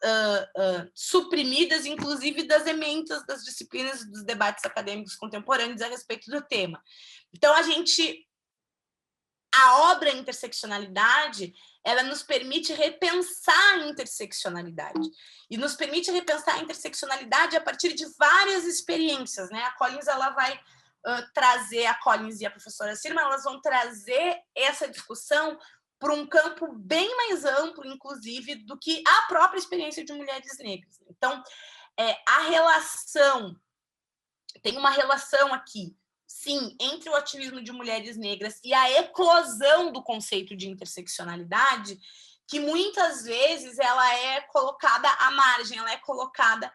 suprimidas, inclusive, das ementas das disciplinas e dos debates acadêmicos contemporâneos a respeito do tema. Então, a gente a obra Interseccionalidade, ela nos permite repensar a interseccionalidade. E nos permite repensar a interseccionalidade a partir de várias experiências, né? A Collins, ela vai trazer, a Collins e a professora Sirma, elas vão trazer essa discussão para um campo bem mais amplo, inclusive, do que a própria experiência de mulheres negras. Então, a relação, tem uma relação aqui, sim, entre o ativismo de mulheres negras e a eclosão do conceito de interseccionalidade, que muitas vezes ela é colocada à margem, ela é colocada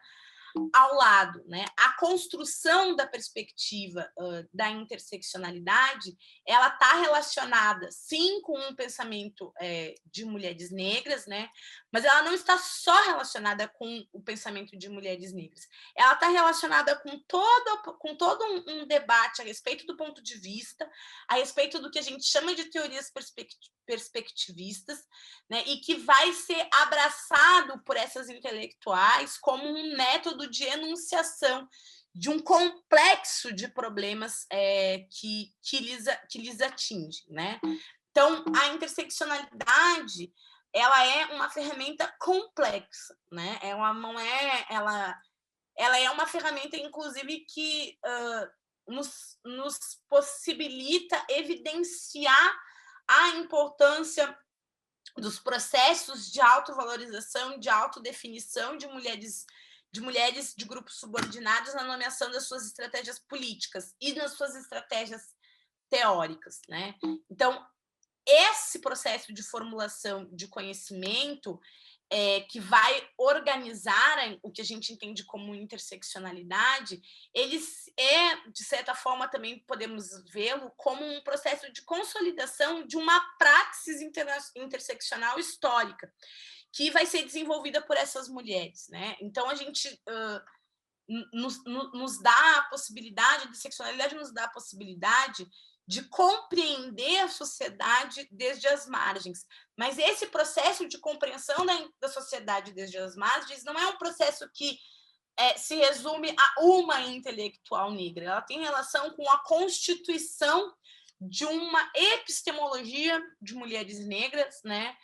ao lado, né? A construção da perspectiva da interseccionalidade, ela está relacionada, sim, com um pensamento de mulheres negras, né? Mas ela não está só relacionada com o pensamento de mulheres negras. Ela está relacionada com todo um debate a respeito do ponto de vista, a respeito do que a gente chama de teorias perspectivistas, né? E que vai ser abraçado por essas intelectuais como um método de enunciação de um complexo de problemas que lhes atinge, né? Então, a interseccionalidade, ela é uma ferramenta complexa, né? Ela é uma ferramenta, inclusive, que nos possibilita evidenciar a importância dos processos de autovalorização, de autodefinição de mulheres de grupos subordinados na nomeação das suas estratégias políticas e nas suas estratégias teóricas, né? Então, esse processo de formulação de conhecimento que vai organizar o que a gente entende como interseccionalidade, ele de certa forma, também podemos vê-lo como um processo de consolidação de uma praxis interseccional histórica, que vai ser desenvolvida por essas mulheres, né? Então, a gente nos dá a possibilidade, de sexualidade nos dá a possibilidade de compreender a sociedade desde as margens. Mas esse processo de compreensão da sociedade desde as margens não é um processo que se resume a uma intelectual negra. Ela tem relação com a constituição de uma epistemologia de mulheres negras, né?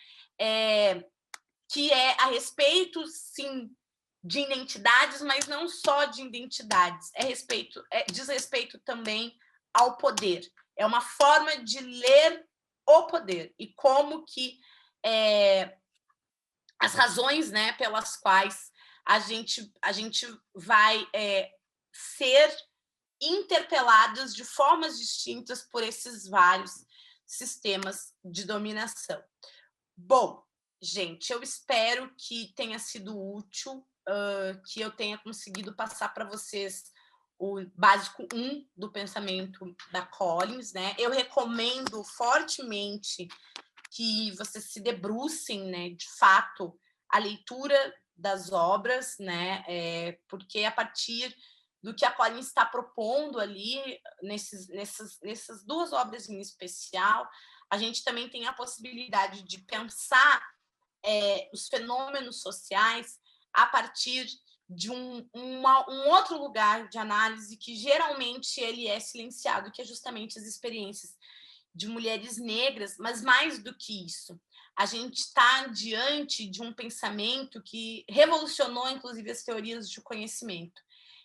Que é a respeito, sim, de identidades, mas não só de identidades. Diz respeito também ao poder. É uma forma de ler o poder e como que as razões, né, pelas quais a gente vai ser interpelados de formas distintas por esses vários sistemas de dominação. Bom, gente, eu espero que tenha sido útil, que eu tenha conseguido passar para vocês o básico 1 do pensamento da Collins, né? Eu recomendo fortemente que vocês se debrucem, né, de fato, a leitura das obras, né? Porque a partir do que a Collins está propondo ali, nessas duas obras em especial, a gente também tem a possibilidade de pensar os fenômenos sociais a partir de um outro lugar de análise que geralmente ele é silenciado, que é justamente as experiências de mulheres negras, mas mais do que isso, a gente está diante de um pensamento que revolucionou, inclusive, as teorias de conhecimento,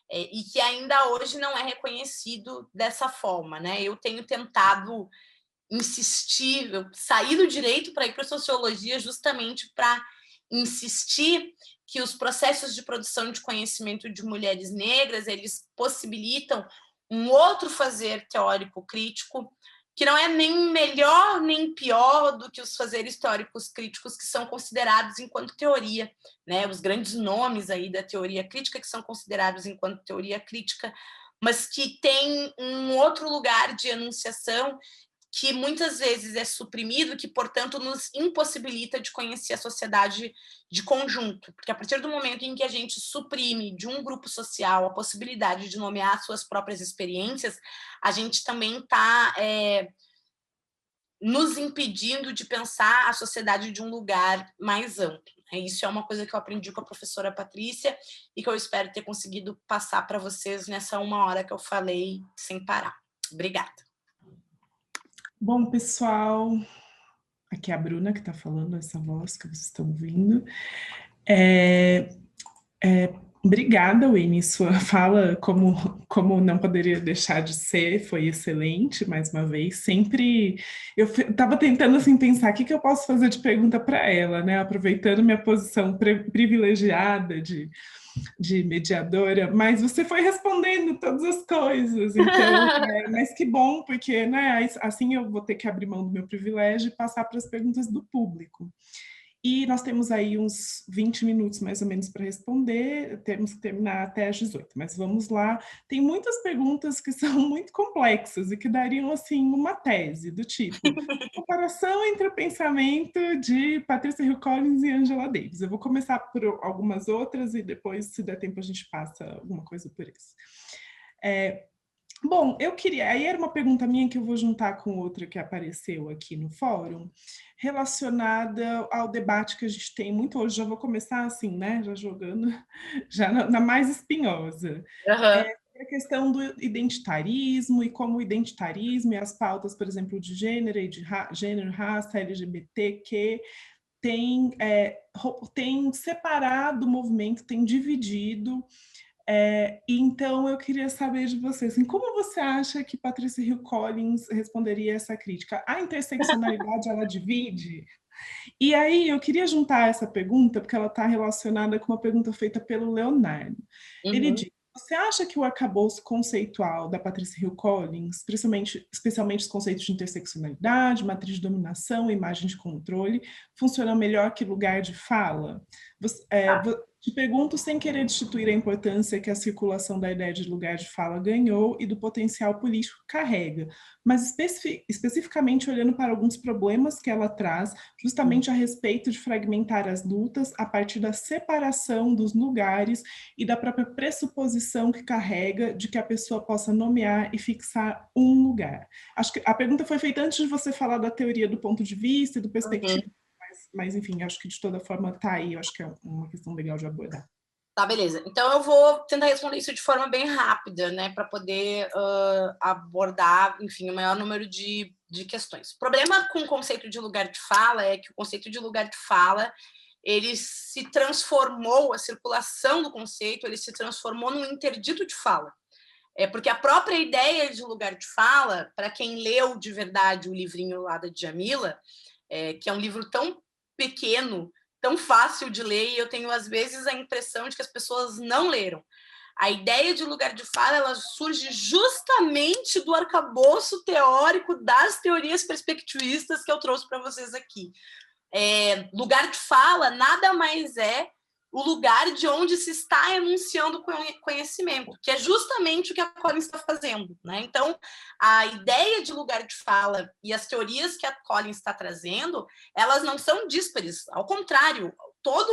e que ainda hoje não é reconhecido dessa forma, né? Eu tenho tentado insistir, eu saí do direito para ir para a sociologia justamente para insistir que os processos de produção de conhecimento de mulheres negras, eles possibilitam um outro fazer teórico crítico, que não é nem melhor nem pior do que os fazeres teóricos críticos que são considerados enquanto teoria, né? Os grandes nomes aí da teoria crítica que são considerados enquanto teoria crítica, mas que tem um outro lugar de enunciação que muitas vezes é suprimido, que, portanto, nos impossibilita de conhecer a sociedade de conjunto. Porque a partir do momento em que a gente suprime de um grupo social a possibilidade de nomear suas próprias experiências, a gente também está nos impedindo de pensar a sociedade de um lugar mais amplo. Isso é uma coisa que eu aprendi com a professora Patrícia e que eu espero ter conseguido passar para vocês nessa 1 hora que eu falei sem parar. Obrigada. Bom, pessoal, aqui é a Bruna que está falando, essa voz que vocês estão ouvindo. Obrigada, Winnie, sua fala, como não poderia deixar de ser, foi excelente, mais uma vez. Sempre, eu estava tentando assim, pensar o que eu posso fazer de pergunta para ela, né? Aproveitando minha posição privilegiada de mediadora, mas você foi respondendo todas as coisas, então, mas que bom, porque né, assim eu vou ter que abrir mão do meu privilégio e passar para as perguntas do público. E nós temos aí uns 20 minutos mais ou menos para responder, temos que terminar até às 18, mas vamos lá. Tem muitas perguntas que são muito complexas e que dariam, assim, uma tese do tipo, comparação entre o pensamento de Patricia Hill Collins e Angela Davis. Eu vou começar por algumas outras e depois, se der tempo, a gente passa alguma coisa por isso. Bom, eu queria... Aí era uma pergunta minha que eu vou juntar com outra que apareceu aqui no fórum, relacionada ao debate que a gente tem muito hoje. Já vou começar assim, né? Já jogando, já na mais espinhosa. A questão do identitarismo e como o identitarismo e as pautas, por exemplo, de gênero e de gênero, raça, LGBTQ, tem separado o movimento, tem dividido. Então, eu queria saber de você, assim, como você acha que Patricia Hill Collins responderia essa crítica? A interseccionalidade, ela divide? E aí, eu queria juntar essa pergunta, porque ela está relacionada com uma pergunta feita pelo Leonardo. Ele diz, você acha que o arcabouço conceitual da Patricia Hill Collins, especialmente os conceitos de interseccionalidade, matriz de dominação e imagem de controle, funciona melhor que lugar de fala? Te pergunto sem querer destituir a importância que a circulação da ideia de lugar de fala ganhou e do potencial político que carrega, mas especificamente olhando para alguns problemas que ela traz, justamente a respeito de fragmentar as lutas a partir da separação dos lugares e da própria pressuposição que carrega de que a pessoa possa nomear e fixar um lugar. Acho que a pergunta foi feita antes de você falar da teoria do ponto de vista e do perspectiva. Mas, enfim, acho que de toda forma está aí, eu acho que é uma questão legal de abordar. Tá, beleza. Então, eu vou tentar responder isso de forma bem rápida, né, para poder abordar, enfim, o maior número de questões. O problema com o conceito de lugar de fala é que o conceito de lugar de fala, ele se transformou, a circulação do conceito, ele se transformou num interdito de fala. Porque a própria ideia de lugar de fala, para quem leu de verdade o livrinho lá da Djamila, que é um livro tão pequeno, tão fácil de ler, e eu tenho, às vezes, a impressão de que as pessoas não leram. A ideia de lugar de fala, ela surge justamente do arcabouço teórico das teorias perspectivistas que eu trouxe para vocês aqui. Lugar de fala nada mais é o lugar de onde se está enunciando conhecimento, que é justamente o que a Collins está fazendo, né? Então, a ideia de lugar de fala e as teorias que a Collins está trazendo, elas não são díspares, ao contrário, todo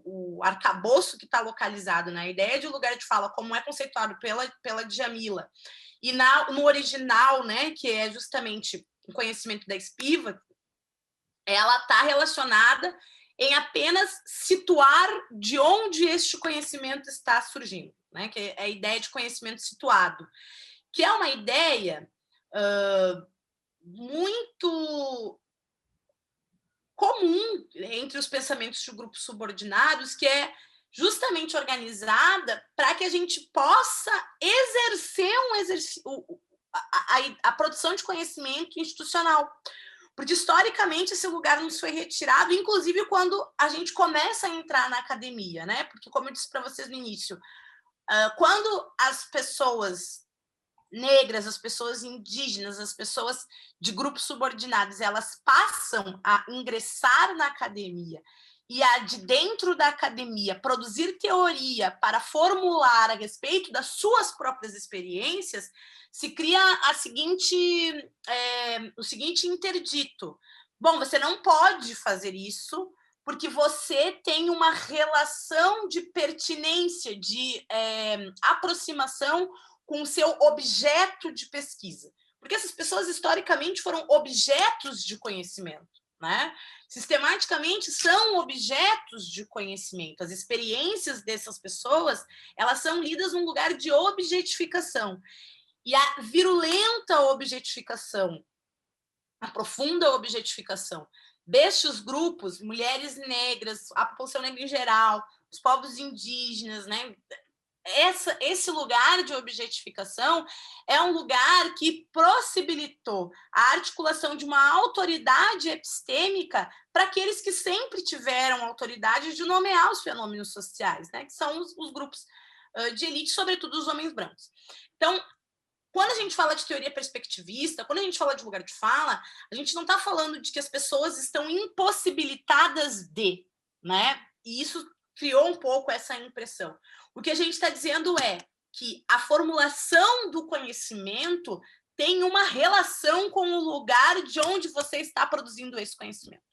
o arcabouço que está localizado na ideia de lugar de fala, como é conceituado pela Djamila, e no original, né, que é justamente o conhecimento da Spivak, ela está relacionada em apenas situar de onde este conhecimento está surgindo, né? Que é a ideia de conhecimento situado, que é uma ideia muito comum entre os pensamentos de grupos subordinados, que é justamente organizada para que a gente possa exercer a produção de conhecimento institucional. Porque, historicamente, esse lugar nos foi retirado, inclusive quando a gente começa a entrar na academia, né? Porque, como eu disse para vocês no início, quando as pessoas negras, as pessoas indígenas, as pessoas de grupos subordinados, elas passam a ingressar na academia e a, de dentro da academia, produzir teoria para formular a respeito das suas próprias experiências, se cria o seguinte interdito. Bom, você não pode fazer isso porque você tem uma relação de pertinência, de aproximação com o seu objeto de pesquisa. Porque essas pessoas, historicamente, foram objetos de conhecimento, né? Sistematicamente, são objetos de conhecimento. As experiências dessas pessoas, elas são lidas num lugar de objetificação. E a virulenta objetificação aprofunda a objetificação destes grupos, mulheres negras, a população negra em geral, os povos indígenas, né? Esse lugar de objetificação é um lugar que possibilitou a articulação de uma autoridade epistêmica para aqueles que sempre tiveram autoridade de nomear os fenômenos sociais, né? Que são os grupos de elite, sobretudo os homens brancos. Então, quando a gente fala de teoria perspectivista, quando a gente fala de lugar de fala, a gente não está falando de que as pessoas estão impossibilitadas de, né? E isso criou um pouco essa impressão. O que a gente está dizendo é que a formulação do conhecimento tem uma relação com o lugar de onde você está produzindo esse conhecimento,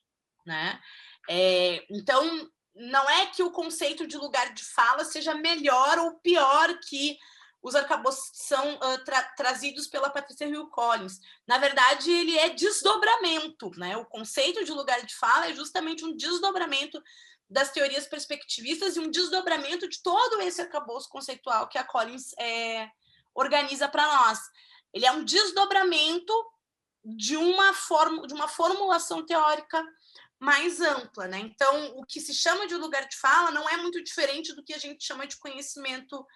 né? Então, não é que o conceito de lugar de fala seja melhor ou pior que os arcabouços que são trazidos pela Patrícia Hill Collins. Na verdade, ele é desdobramento, né? O conceito de lugar de fala é justamente um desdobramento das teorias perspectivistas e um desdobramento de todo esse arcabouço conceitual que a Collins organiza para nós. Ele é um desdobramento de uma formulação teórica mais ampla, né? Então, o que se chama de lugar de fala não é muito diferente do que a gente chama de conhecimento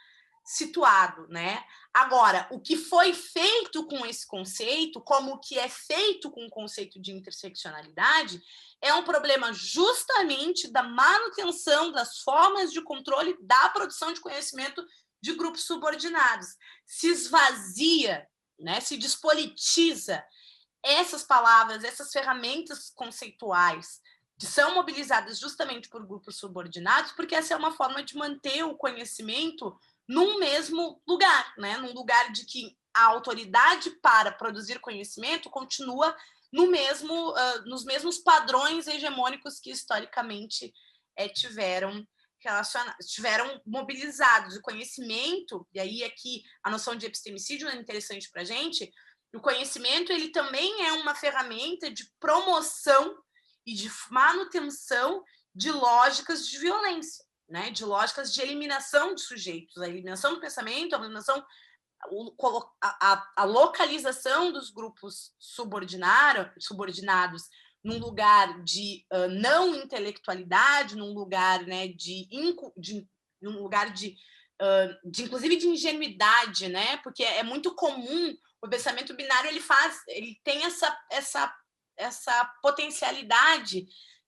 situado, né? Agora, o que foi feito com esse conceito, como o que é feito com o conceito de interseccionalidade, é um problema justamente da manutenção das formas de controle da produção de conhecimento de grupos subordinados. Se esvazia, né? Se despolitiza essas palavras, essas ferramentas conceituais que são mobilizadas justamente por grupos subordinados, porque essa é uma forma de manter o conhecimento num mesmo lugar, né? Num lugar de que a autoridade para produzir conhecimento continua nos mesmos padrões hegemônicos que historicamente tiveram mobilizados. O conhecimento, e aí aqui a noção de epistemicídio é interessante para a gente, o conhecimento ele também é uma ferramenta de promoção e de manutenção de lógicas de violência, né? De lógicas de eliminação de sujeitos, a eliminação do pensamento, a eliminação, a localização dos grupos subordinados num lugar de não intelectualidade, num lugar, né, num lugar de inclusive de ingenuidade, né? Porque é muito comum o pensamento binário, ele tem essa potencialidade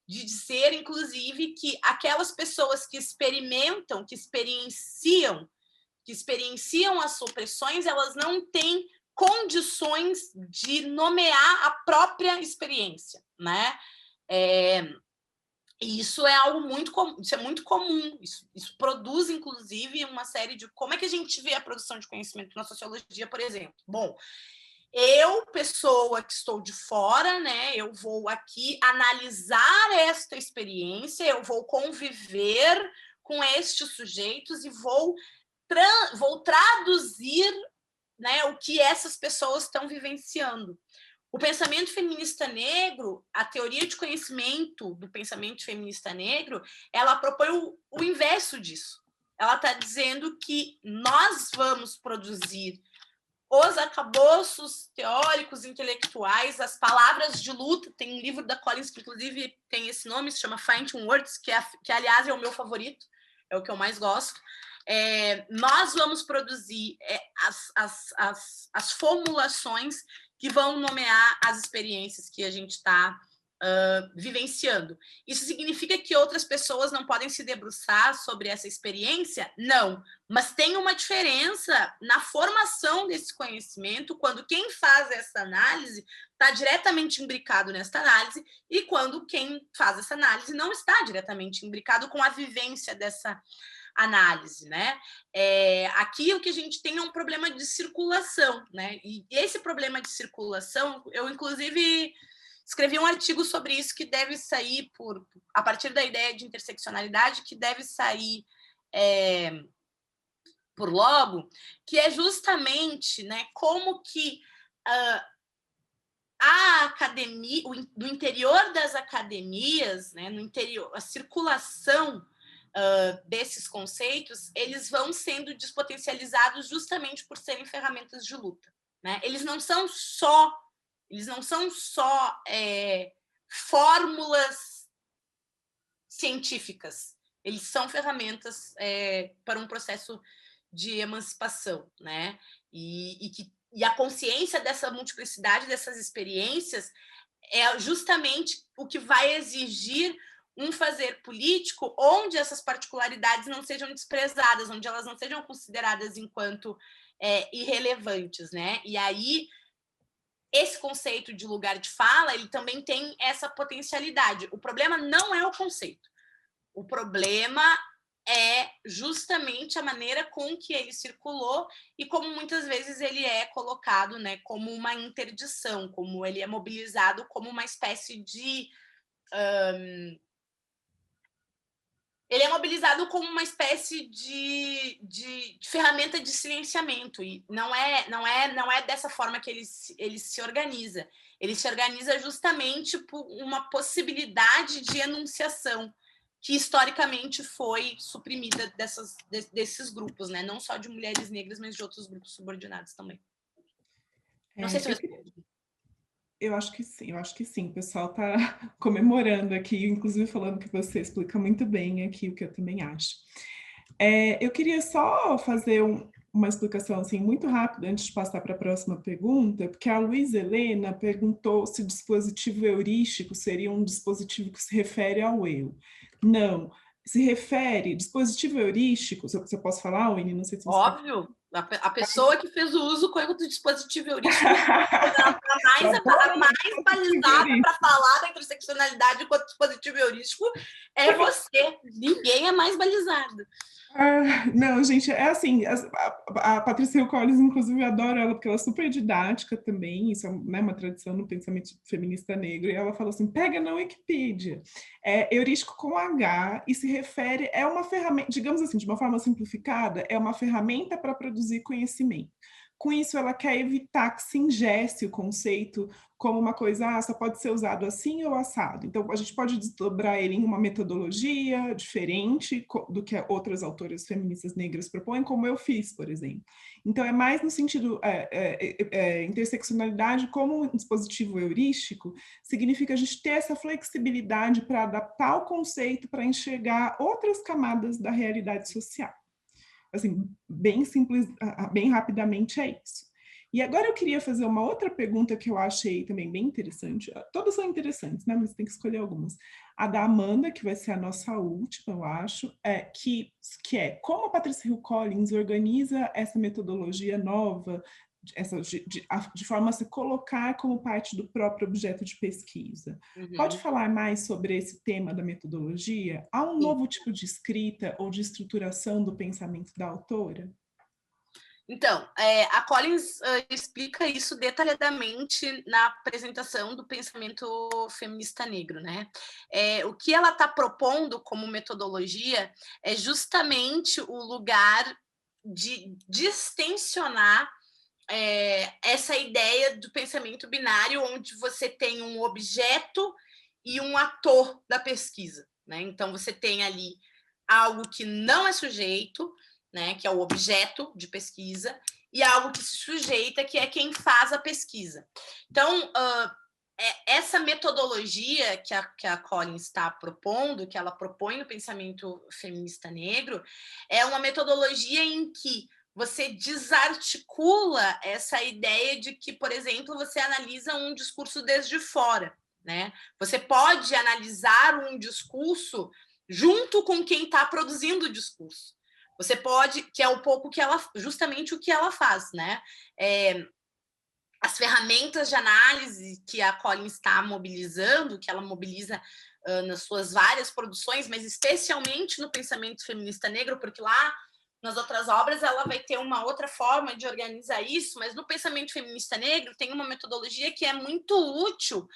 de dizer, inclusive, que aquelas pessoas que experienciam as opressões, elas não têm condições de nomear a própria experiência, né? E isso é algo muito comum, isso é muito comum, isso produz, inclusive, uma série de... Como é que a gente vê a produção de conhecimento na sociologia, por exemplo? Bom, eu, pessoa que estou de fora, né, eu vou aqui analisar esta experiência, eu vou conviver com estes sujeitos e vou traduzir, né, o que essas pessoas estão vivenciando. O pensamento feminista negro, a teoria de conhecimento do pensamento feminista negro, ela propõe o inverso disso. Ela está dizendo que nós vamos produzir os arcabouços teóricos, intelectuais, as palavras de luta. Tem um livro da Collins que, inclusive, tem esse nome, se chama Fighting Words, que aliás, é o meu favorito, é o que eu mais gosto. Nós vamos produzir as formulações que vão nomear as experiências que a gente está vivenciando. Isso significa que outras pessoas não podem se debruçar sobre essa experiência? Não, mas tem uma diferença na formação desse conhecimento quando quem faz essa análise está diretamente imbricado nessa análise e quando quem faz essa análise não está diretamente imbricado com a vivência dessa análise, né? Aqui o que a gente tem é um problema de circulação, né? E esse problema de circulação, eu inclusive escrevi um artigo sobre isso que deve sair a partir da ideia de interseccionalidade, que deve sair por logo, que é justamente, né, como que a academia, no interior das academias, né, no interior, a circulação desses conceitos, eles vão sendo despotencializados justamente por serem ferramentas de luta, né? Eles não são só Eles não são só fórmulas científicas, eles são ferramentas para um processo de emancipação, né? E a consciência dessa multiplicidade dessas experiências é justamente o que vai exigir um fazer político onde essas particularidades não sejam desprezadas, onde elas não sejam consideradas enquanto irrelevantes, né? E aí, esse conceito de lugar de fala, ele também tem essa potencialidade. O problema não é o conceito. O problema é justamente a maneira com que ele circulou e como muitas vezes ele é colocado, né, como uma interdição, como ele é mobilizado como uma espécie de... ele é mobilizado como uma espécie de ferramenta de silenciamento, e não é dessa forma que ele se organiza. Ele se organiza justamente por uma possibilidade de enunciação que historicamente foi suprimida desses grupos, né? Não só de mulheres negras, mas de outros grupos subordinados também. Não sei se eu respondi. Eu acho que sim. O pessoal está comemorando aqui, inclusive falando que você explica muito bem aqui o que eu também acho. Eu queria só fazer uma explicação assim, muito rápida antes de passar para a próxima pergunta, porque a Luísa Helena perguntou se dispositivo heurístico seria um dispositivo que se refere ao eu. Não, se refere, dispositivo heurístico, se eu posso falar, Winnie? Não sei se você... Óbvio, a pessoa que fez o uso do dispositivo heurístico a mais balizada para falar da interseccionalidade enquanto dispositivo heurístico é você. Ninguém é mais balizado. Não, gente, é assim, a Patrícia Hill Collins, inclusive, eu adoro ela, porque ela é super didática também, isso é, né, uma tradição no pensamento feminista negro, e ela fala assim, pega na Wikipedia, heurístico com H, e se refere, é uma ferramenta, digamos assim, de uma forma simplificada, é uma ferramenta para produzir conhecimento. Com isso, ela quer evitar que se ingesse o conceito como uma coisa, só pode ser usado assim ou assado. Então, a gente pode desdobrar ele em uma metodologia diferente do que outras autoras feministas negras propõem, como eu fiz, por exemplo. Então, é mais no sentido, interseccionalidade como um dispositivo heurístico, significa a gente ter essa flexibilidade para adaptar o conceito para enxergar outras camadas da realidade social. Assim, bem simples, bem rapidamente é isso. E agora eu queria fazer uma outra pergunta que eu achei também bem interessante. Todas são interessantes, né? Mas tem que escolher algumas. A da Amanda, que vai ser a nossa última, eu acho, que é como a Patrícia Hill Collins organiza essa metodologia nova, de forma a se colocar como parte do próprio objeto de pesquisa. Uhum. Pode falar mais sobre esse tema da metodologia? Há um novo tipo de escrita ou de estruturação do pensamento da autora? Então, a Collins explica isso detalhadamente na apresentação do pensamento feminista negro, né? O que ela está propondo como metodologia é justamente o lugar de distensionar essa ideia do pensamento binário, onde você tem um objeto e um ator da pesquisa, né? Então, você tem ali algo que não é sujeito, né, que é o objeto de pesquisa, e algo que se sujeita, que é quem faz a pesquisa. Então, essa metodologia que a Collins está propondo, que ela propõe no pensamento feminista negro, é uma metodologia em que você desarticula essa ideia de que, por exemplo, você analisa um discurso desde fora, né? Você pode analisar um discurso junto com quem está produzindo o discurso. Você pode, que é um pouco justamente o que ela faz, né? As ferramentas de análise que a Collins está mobilizando, que ela mobiliza nas suas várias produções, mas especialmente no pensamento feminista negro, porque lá nas outras obras ela vai ter uma outra forma de organizar isso, mas no pensamento feminista negro tem uma metodologia que é muito útil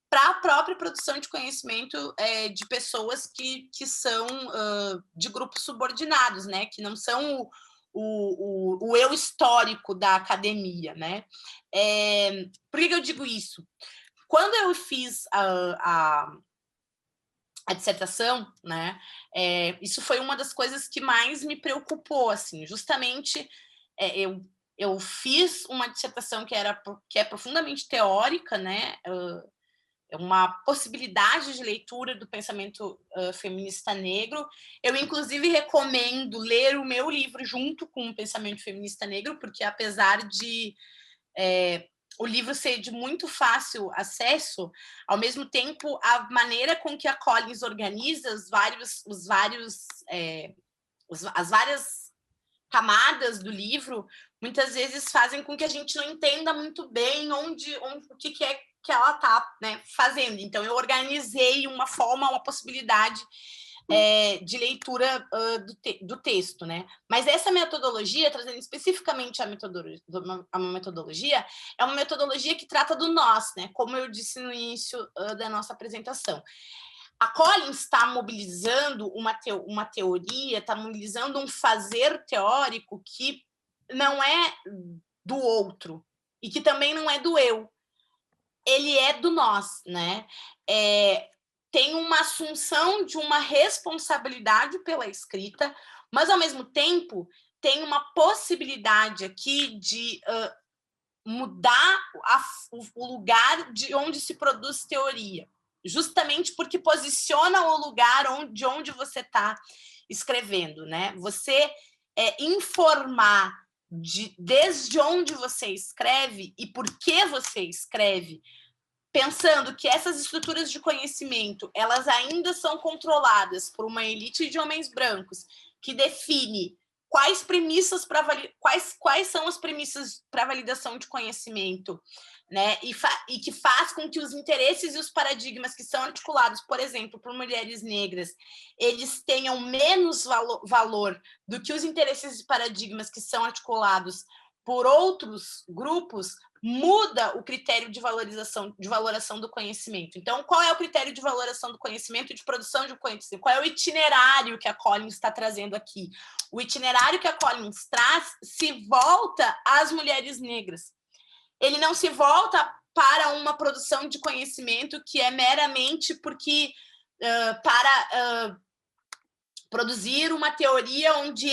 para a própria produção de conhecimento de pessoas que são de grupos subordinados, né? Que não são o eu histórico da academia, né? Por que eu digo isso? Quando eu fiz a dissertação, né? Isso foi uma das coisas que mais me preocupou, assim, justamente eu eu fiz uma dissertação que é profundamente teórica, né? É uma possibilidade de leitura do pensamento feminista negro. Eu, inclusive, recomendo ler o meu livro junto com o pensamento feminista negro, porque apesar de o livro ser de muito fácil acesso, ao mesmo tempo, a maneira com que a Collins organiza as várias camadas do livro, muitas vezes fazem com que a gente não entenda muito bem o que é que ela está, né, fazendo. Então, eu organizei uma possibilidade de leitura do texto, né? Mas essa metodologia, trazendo especificamente a metodologia, é uma metodologia que trata do nós, né? Como eu disse no início da nossa apresentação. A Collins está mobilizando uma teoria, está mobilizando um fazer teórico que não é do outro e que também não é do eu. Ele é do nós, né? Tem uma assunção de uma responsabilidade pela escrita, mas, ao mesmo tempo, tem uma possibilidade aqui de mudar o lugar de onde se produz teoria, justamente porque posiciona o lugar de onde você está escrevendo, né? Você informar desde onde você escreve e por que você escreve, pensando que essas estruturas de conhecimento, elas ainda são controladas por uma elite de homens brancos que define quais são as premissas para validação de conhecimento, né? E que faz com que os interesses e os paradigmas que são articulados, por exemplo, por mulheres negras, eles tenham menos valor do que os interesses e paradigmas que são articulados por outros grupos, muda o critério de valoração do conhecimento. Então, qual é o critério de valoração do conhecimento e de produção de conhecimento? Qual é o itinerário que a Collins está trazendo aqui? O itinerário que a Collins traz se volta às mulheres negras. Ele não se volta para uma produção de conhecimento que é meramente para produzir uma teoria onde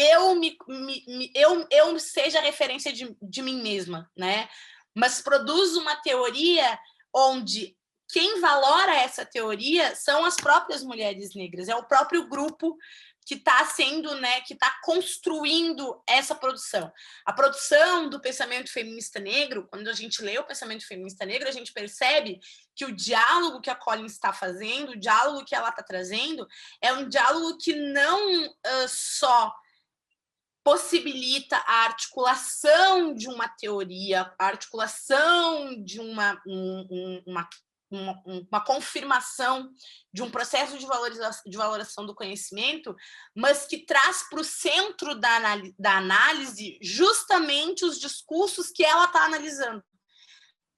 eu seja a referência de mim mesma, né? Mas produz uma teoria onde quem valora essa teoria são as próprias mulheres negras, é o próprio grupo que está sendo, né, que está construindo essa produção. A produção do pensamento feminista negro, quando a gente lê o pensamento feminista negro, a gente percebe que o diálogo que a Collins está fazendo, o diálogo que ela está trazendo, é um diálogo que não só possibilita a articulação de uma teoria, a articulação de uma confirmação de um processo de valoração do conhecimento, mas que traz para o centro da análise justamente os discursos que ela está analisando.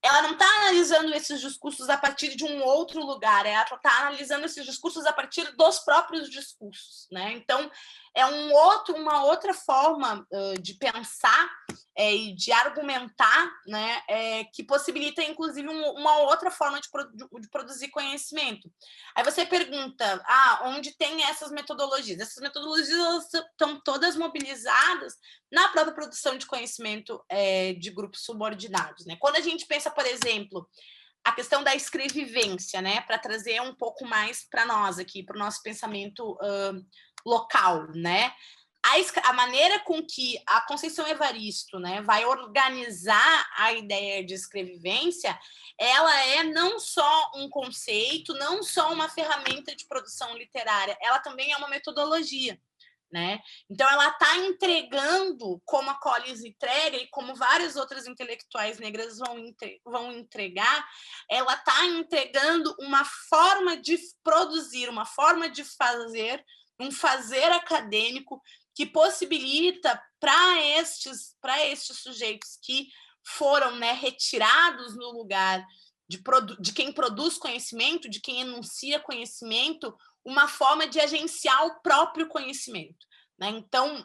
Ela não está analisando esses discursos a partir de um outro lugar, ela está analisando esses discursos a partir dos próprios discursos, né? Então, é uma outra forma de pensar e de argumentar, né, que possibilita, inclusive, uma outra forma de produzir conhecimento. Aí você pergunta, onde tem essas metodologias? Essas metodologias estão todas mobilizadas na própria produção de conhecimento de grupos subordinados, né? Quando a gente pensa, por exemplo, a questão da escrevivência, né, para trazer um pouco mais para nós aqui, para o nosso pensamento local, né? A maneira com que a Conceição Evaristo, né, vai organizar a ideia de escrevivência, ela é não só um conceito, não só uma ferramenta de produção literária, ela também é uma metodologia, né? Então, ela está entregando, como a Collins entrega e como várias outras intelectuais negras vão entregar, ela está entregando uma forma de produzir, uma forma de fazer, um fazer acadêmico que possibilita para estes sujeitos que foram, né, retirados no lugar de quem produz conhecimento, de quem enuncia conhecimento, uma forma de agenciar o próprio conhecimento, né? Então,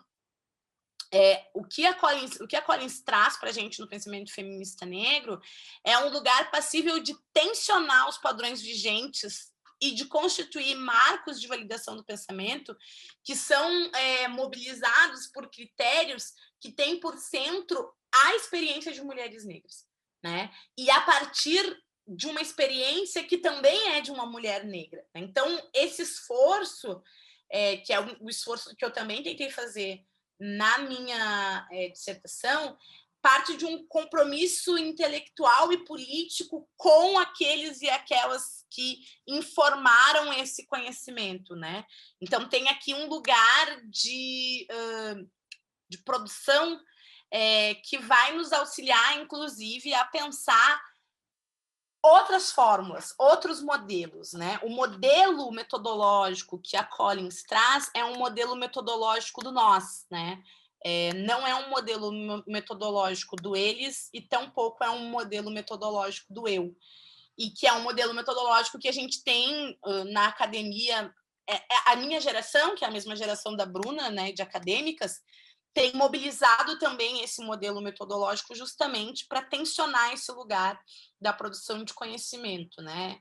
o que a Collins traz para a gente no pensamento feminista negro é um lugar passível de tensionar os padrões vigentes e de constituir marcos de validação do pensamento que são mobilizados por critérios que têm por centro a experiência de mulheres negras, né? E a partir de uma experiência que também é de uma mulher negra. Então, esse esforço, que é o esforço que eu também tentei fazer na minha dissertação, parte de um compromisso intelectual e político com aqueles e aquelas que informaram esse conhecimento, né? Então, tem aqui um lugar de produção que vai nos auxiliar, inclusive, a pensar outras fórmulas, outros modelos, né? O modelo metodológico que a Collins traz é um modelo metodológico do nós, né? Não é um modelo metodológico do eles e tampouco é um modelo metodológico do eu. E que é um modelo metodológico que a gente tem na academia. A minha geração, que é a mesma geração da Bruna, né, de acadêmicas, tem mobilizado também esse modelo metodológico justamente para tensionar esse lugar da produção de conhecimento, né?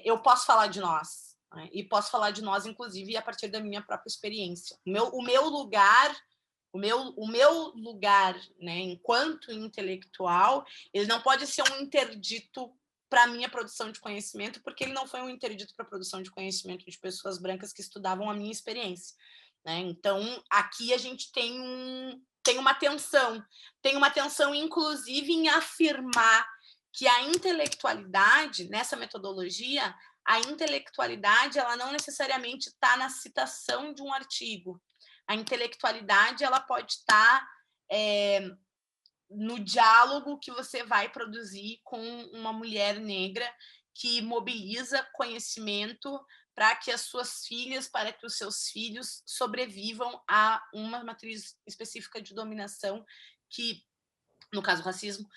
Eu posso falar de nós, né? E posso falar de nós, inclusive, a partir da minha própria experiência. O meu lugar, né, enquanto intelectual, ele não pode ser um interdito para a minha produção de conhecimento, porque ele não foi um interdito para a produção de conhecimento de pessoas brancas que estudavam a minha experiência. Né? Então, aqui a gente tem uma tensão, inclusive, em afirmar que a intelectualidade, nessa metodologia, a intelectualidade ela não necessariamente está na citação de um artigo. A intelectualidade ela pode estar no diálogo que você vai produzir com uma mulher negra que mobiliza conhecimento para que as suas filhas, para que os seus filhos sobrevivam a uma matriz específica de dominação que, no caso, racismo,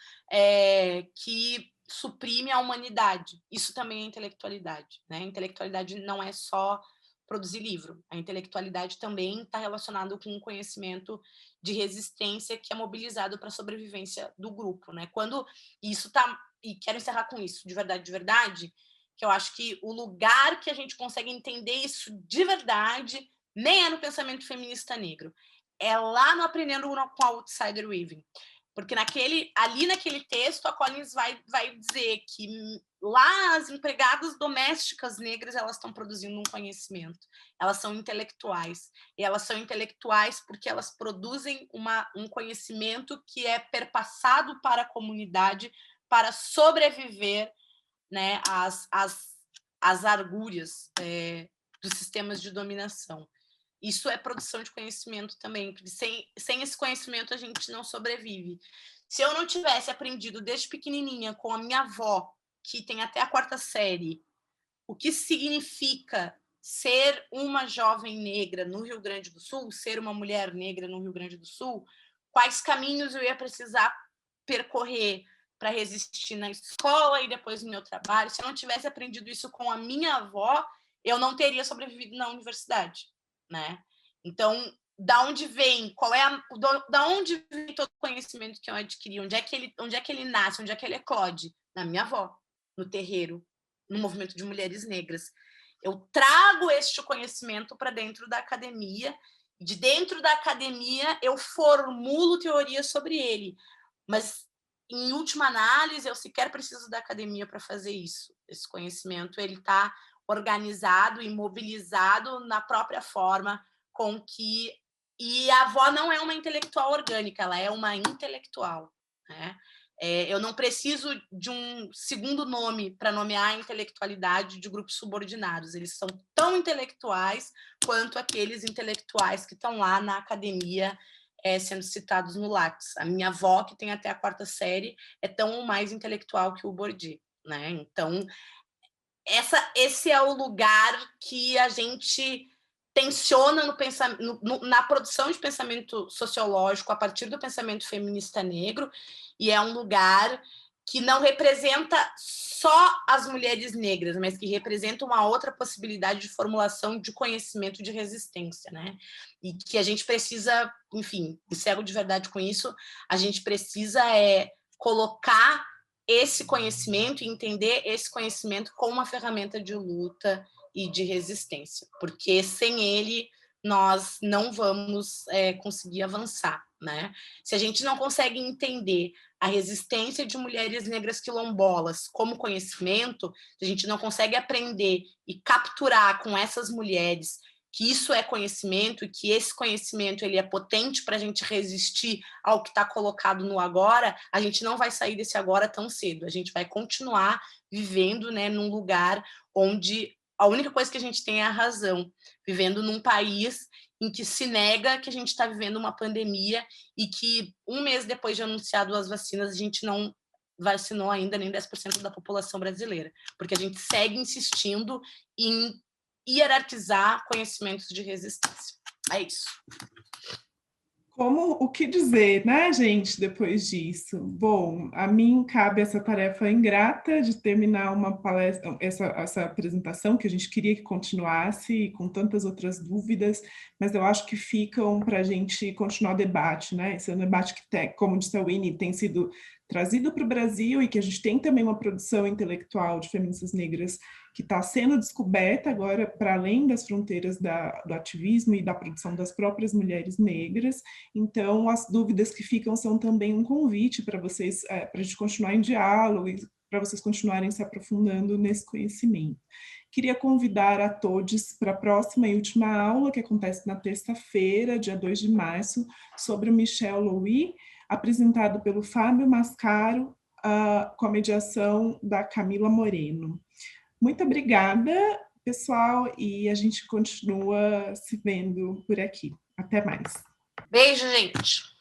que suprime a humanidade. Isso também é intelectualidade, né? A intelectualidade não é só produzir livro. A intelectualidade também está relacionada com um conhecimento de resistência que é mobilizado para a sobrevivência do grupo, né? Quando isso está... E quero encerrar com isso, de verdade, que eu acho que o lugar que a gente consegue entender isso de verdade nem é no pensamento feminista negro, é lá no Aprendendo com Outsider Weaving. Porque ali naquele texto, a Collins vai dizer que lá as empregadas domésticas negras elas estão produzindo um conhecimento, elas são intelectuais, e elas são intelectuais porque elas produzem um conhecimento que é perpassado para a comunidade para sobreviver, né, às argúrias dos sistemas de dominação. Isso é produção de conhecimento também, porque sem esse conhecimento a gente não sobrevive. Se eu não tivesse aprendido desde pequenininha com a minha avó, que tem até a 4ª série, o que significa ser uma jovem negra no Rio Grande do Sul, ser uma mulher negra no Rio Grande do Sul, quais caminhos eu ia precisar percorrer para resistir na escola e depois no meu trabalho. Se eu não tivesse aprendido isso com a minha avó, eu não teria sobrevivido na universidade. Né? Então, da onde vem? Da onde vem todo o conhecimento que eu adquiri? Onde é que ele nasce? Onde é que ele eclode? Na minha avó, no terreiro, no movimento de mulheres negras. Eu trago este conhecimento para dentro da academia. De dentro da academia, eu formulo teorias sobre ele. Mas, em última análise, eu sequer preciso da academia para fazer isso. Esse conhecimento ele está organizado e mobilizado na própria forma com que... E a avó não é uma intelectual orgânica, ela é uma intelectual. Né? Eu não preciso de um segundo nome para nomear a intelectualidade de grupos subordinados. Eles são tão intelectuais quanto aqueles intelectuais que estão lá na academia sendo citados no Lattes. A minha avó, que tem até a 4ª série, é tão ou mais intelectual que o Bourdieu. Né? Então, esse é o lugar que a gente tensiona na produção de pensamento sociológico a partir do pensamento feminista negro, e é um lugar que não representa só as mulheres negras, mas que representa uma outra possibilidade de formulação de conhecimento de resistência, né? E que a gente precisa, enfim, encerro de verdade com isso, a gente precisa colocar esse conhecimento e entender esse conhecimento como uma ferramenta de luta e de resistência, porque sem ele nós não vamos conseguir avançar, né? Se a gente não consegue entender a resistência de mulheres negras quilombolas como conhecimento, se a gente não consegue aprender e capturar com essas mulheres que isso é conhecimento e que esse conhecimento ele é potente para a gente resistir ao que está colocado no agora, a gente não vai sair desse agora tão cedo. A gente vai continuar vivendo, né, num lugar onde a única coisa que a gente tem é a razão, vivendo num país em que se nega que a gente está vivendo uma pandemia e que um mês depois de anunciado as vacinas, a gente não vacinou ainda nem 10% da população brasileira, porque a gente segue insistindo em hierarquizar conhecimentos de resistência. É isso. Como o que dizer, né, gente, depois disso? Bom, a mim cabe essa tarefa ingrata de terminar uma palestra, essa apresentação que a gente queria que continuasse, com tantas outras dúvidas, mas eu acho que ficam para a gente continuar o debate, né? Esse é um debate que, como disse a Winnie, tem sido trazido para o Brasil e que a gente tem também uma produção intelectual de feministas negras que está sendo descoberta agora para além das fronteiras do ativismo e da produção das próprias mulheres negras. Então, as dúvidas que ficam são também um convite para vocês, para a gente continuar em diálogo e para vocês continuarem se aprofundando nesse conhecimento. Queria convidar a todos para a próxima e última aula, que acontece na terça-feira, dia 2 de março, sobre o Michel Louis, apresentado pelo Fábio Mascaro, com a mediação da Camila Moreno. Muito obrigada, pessoal, e a gente continua se vendo por aqui. Até mais. Beijo, gente!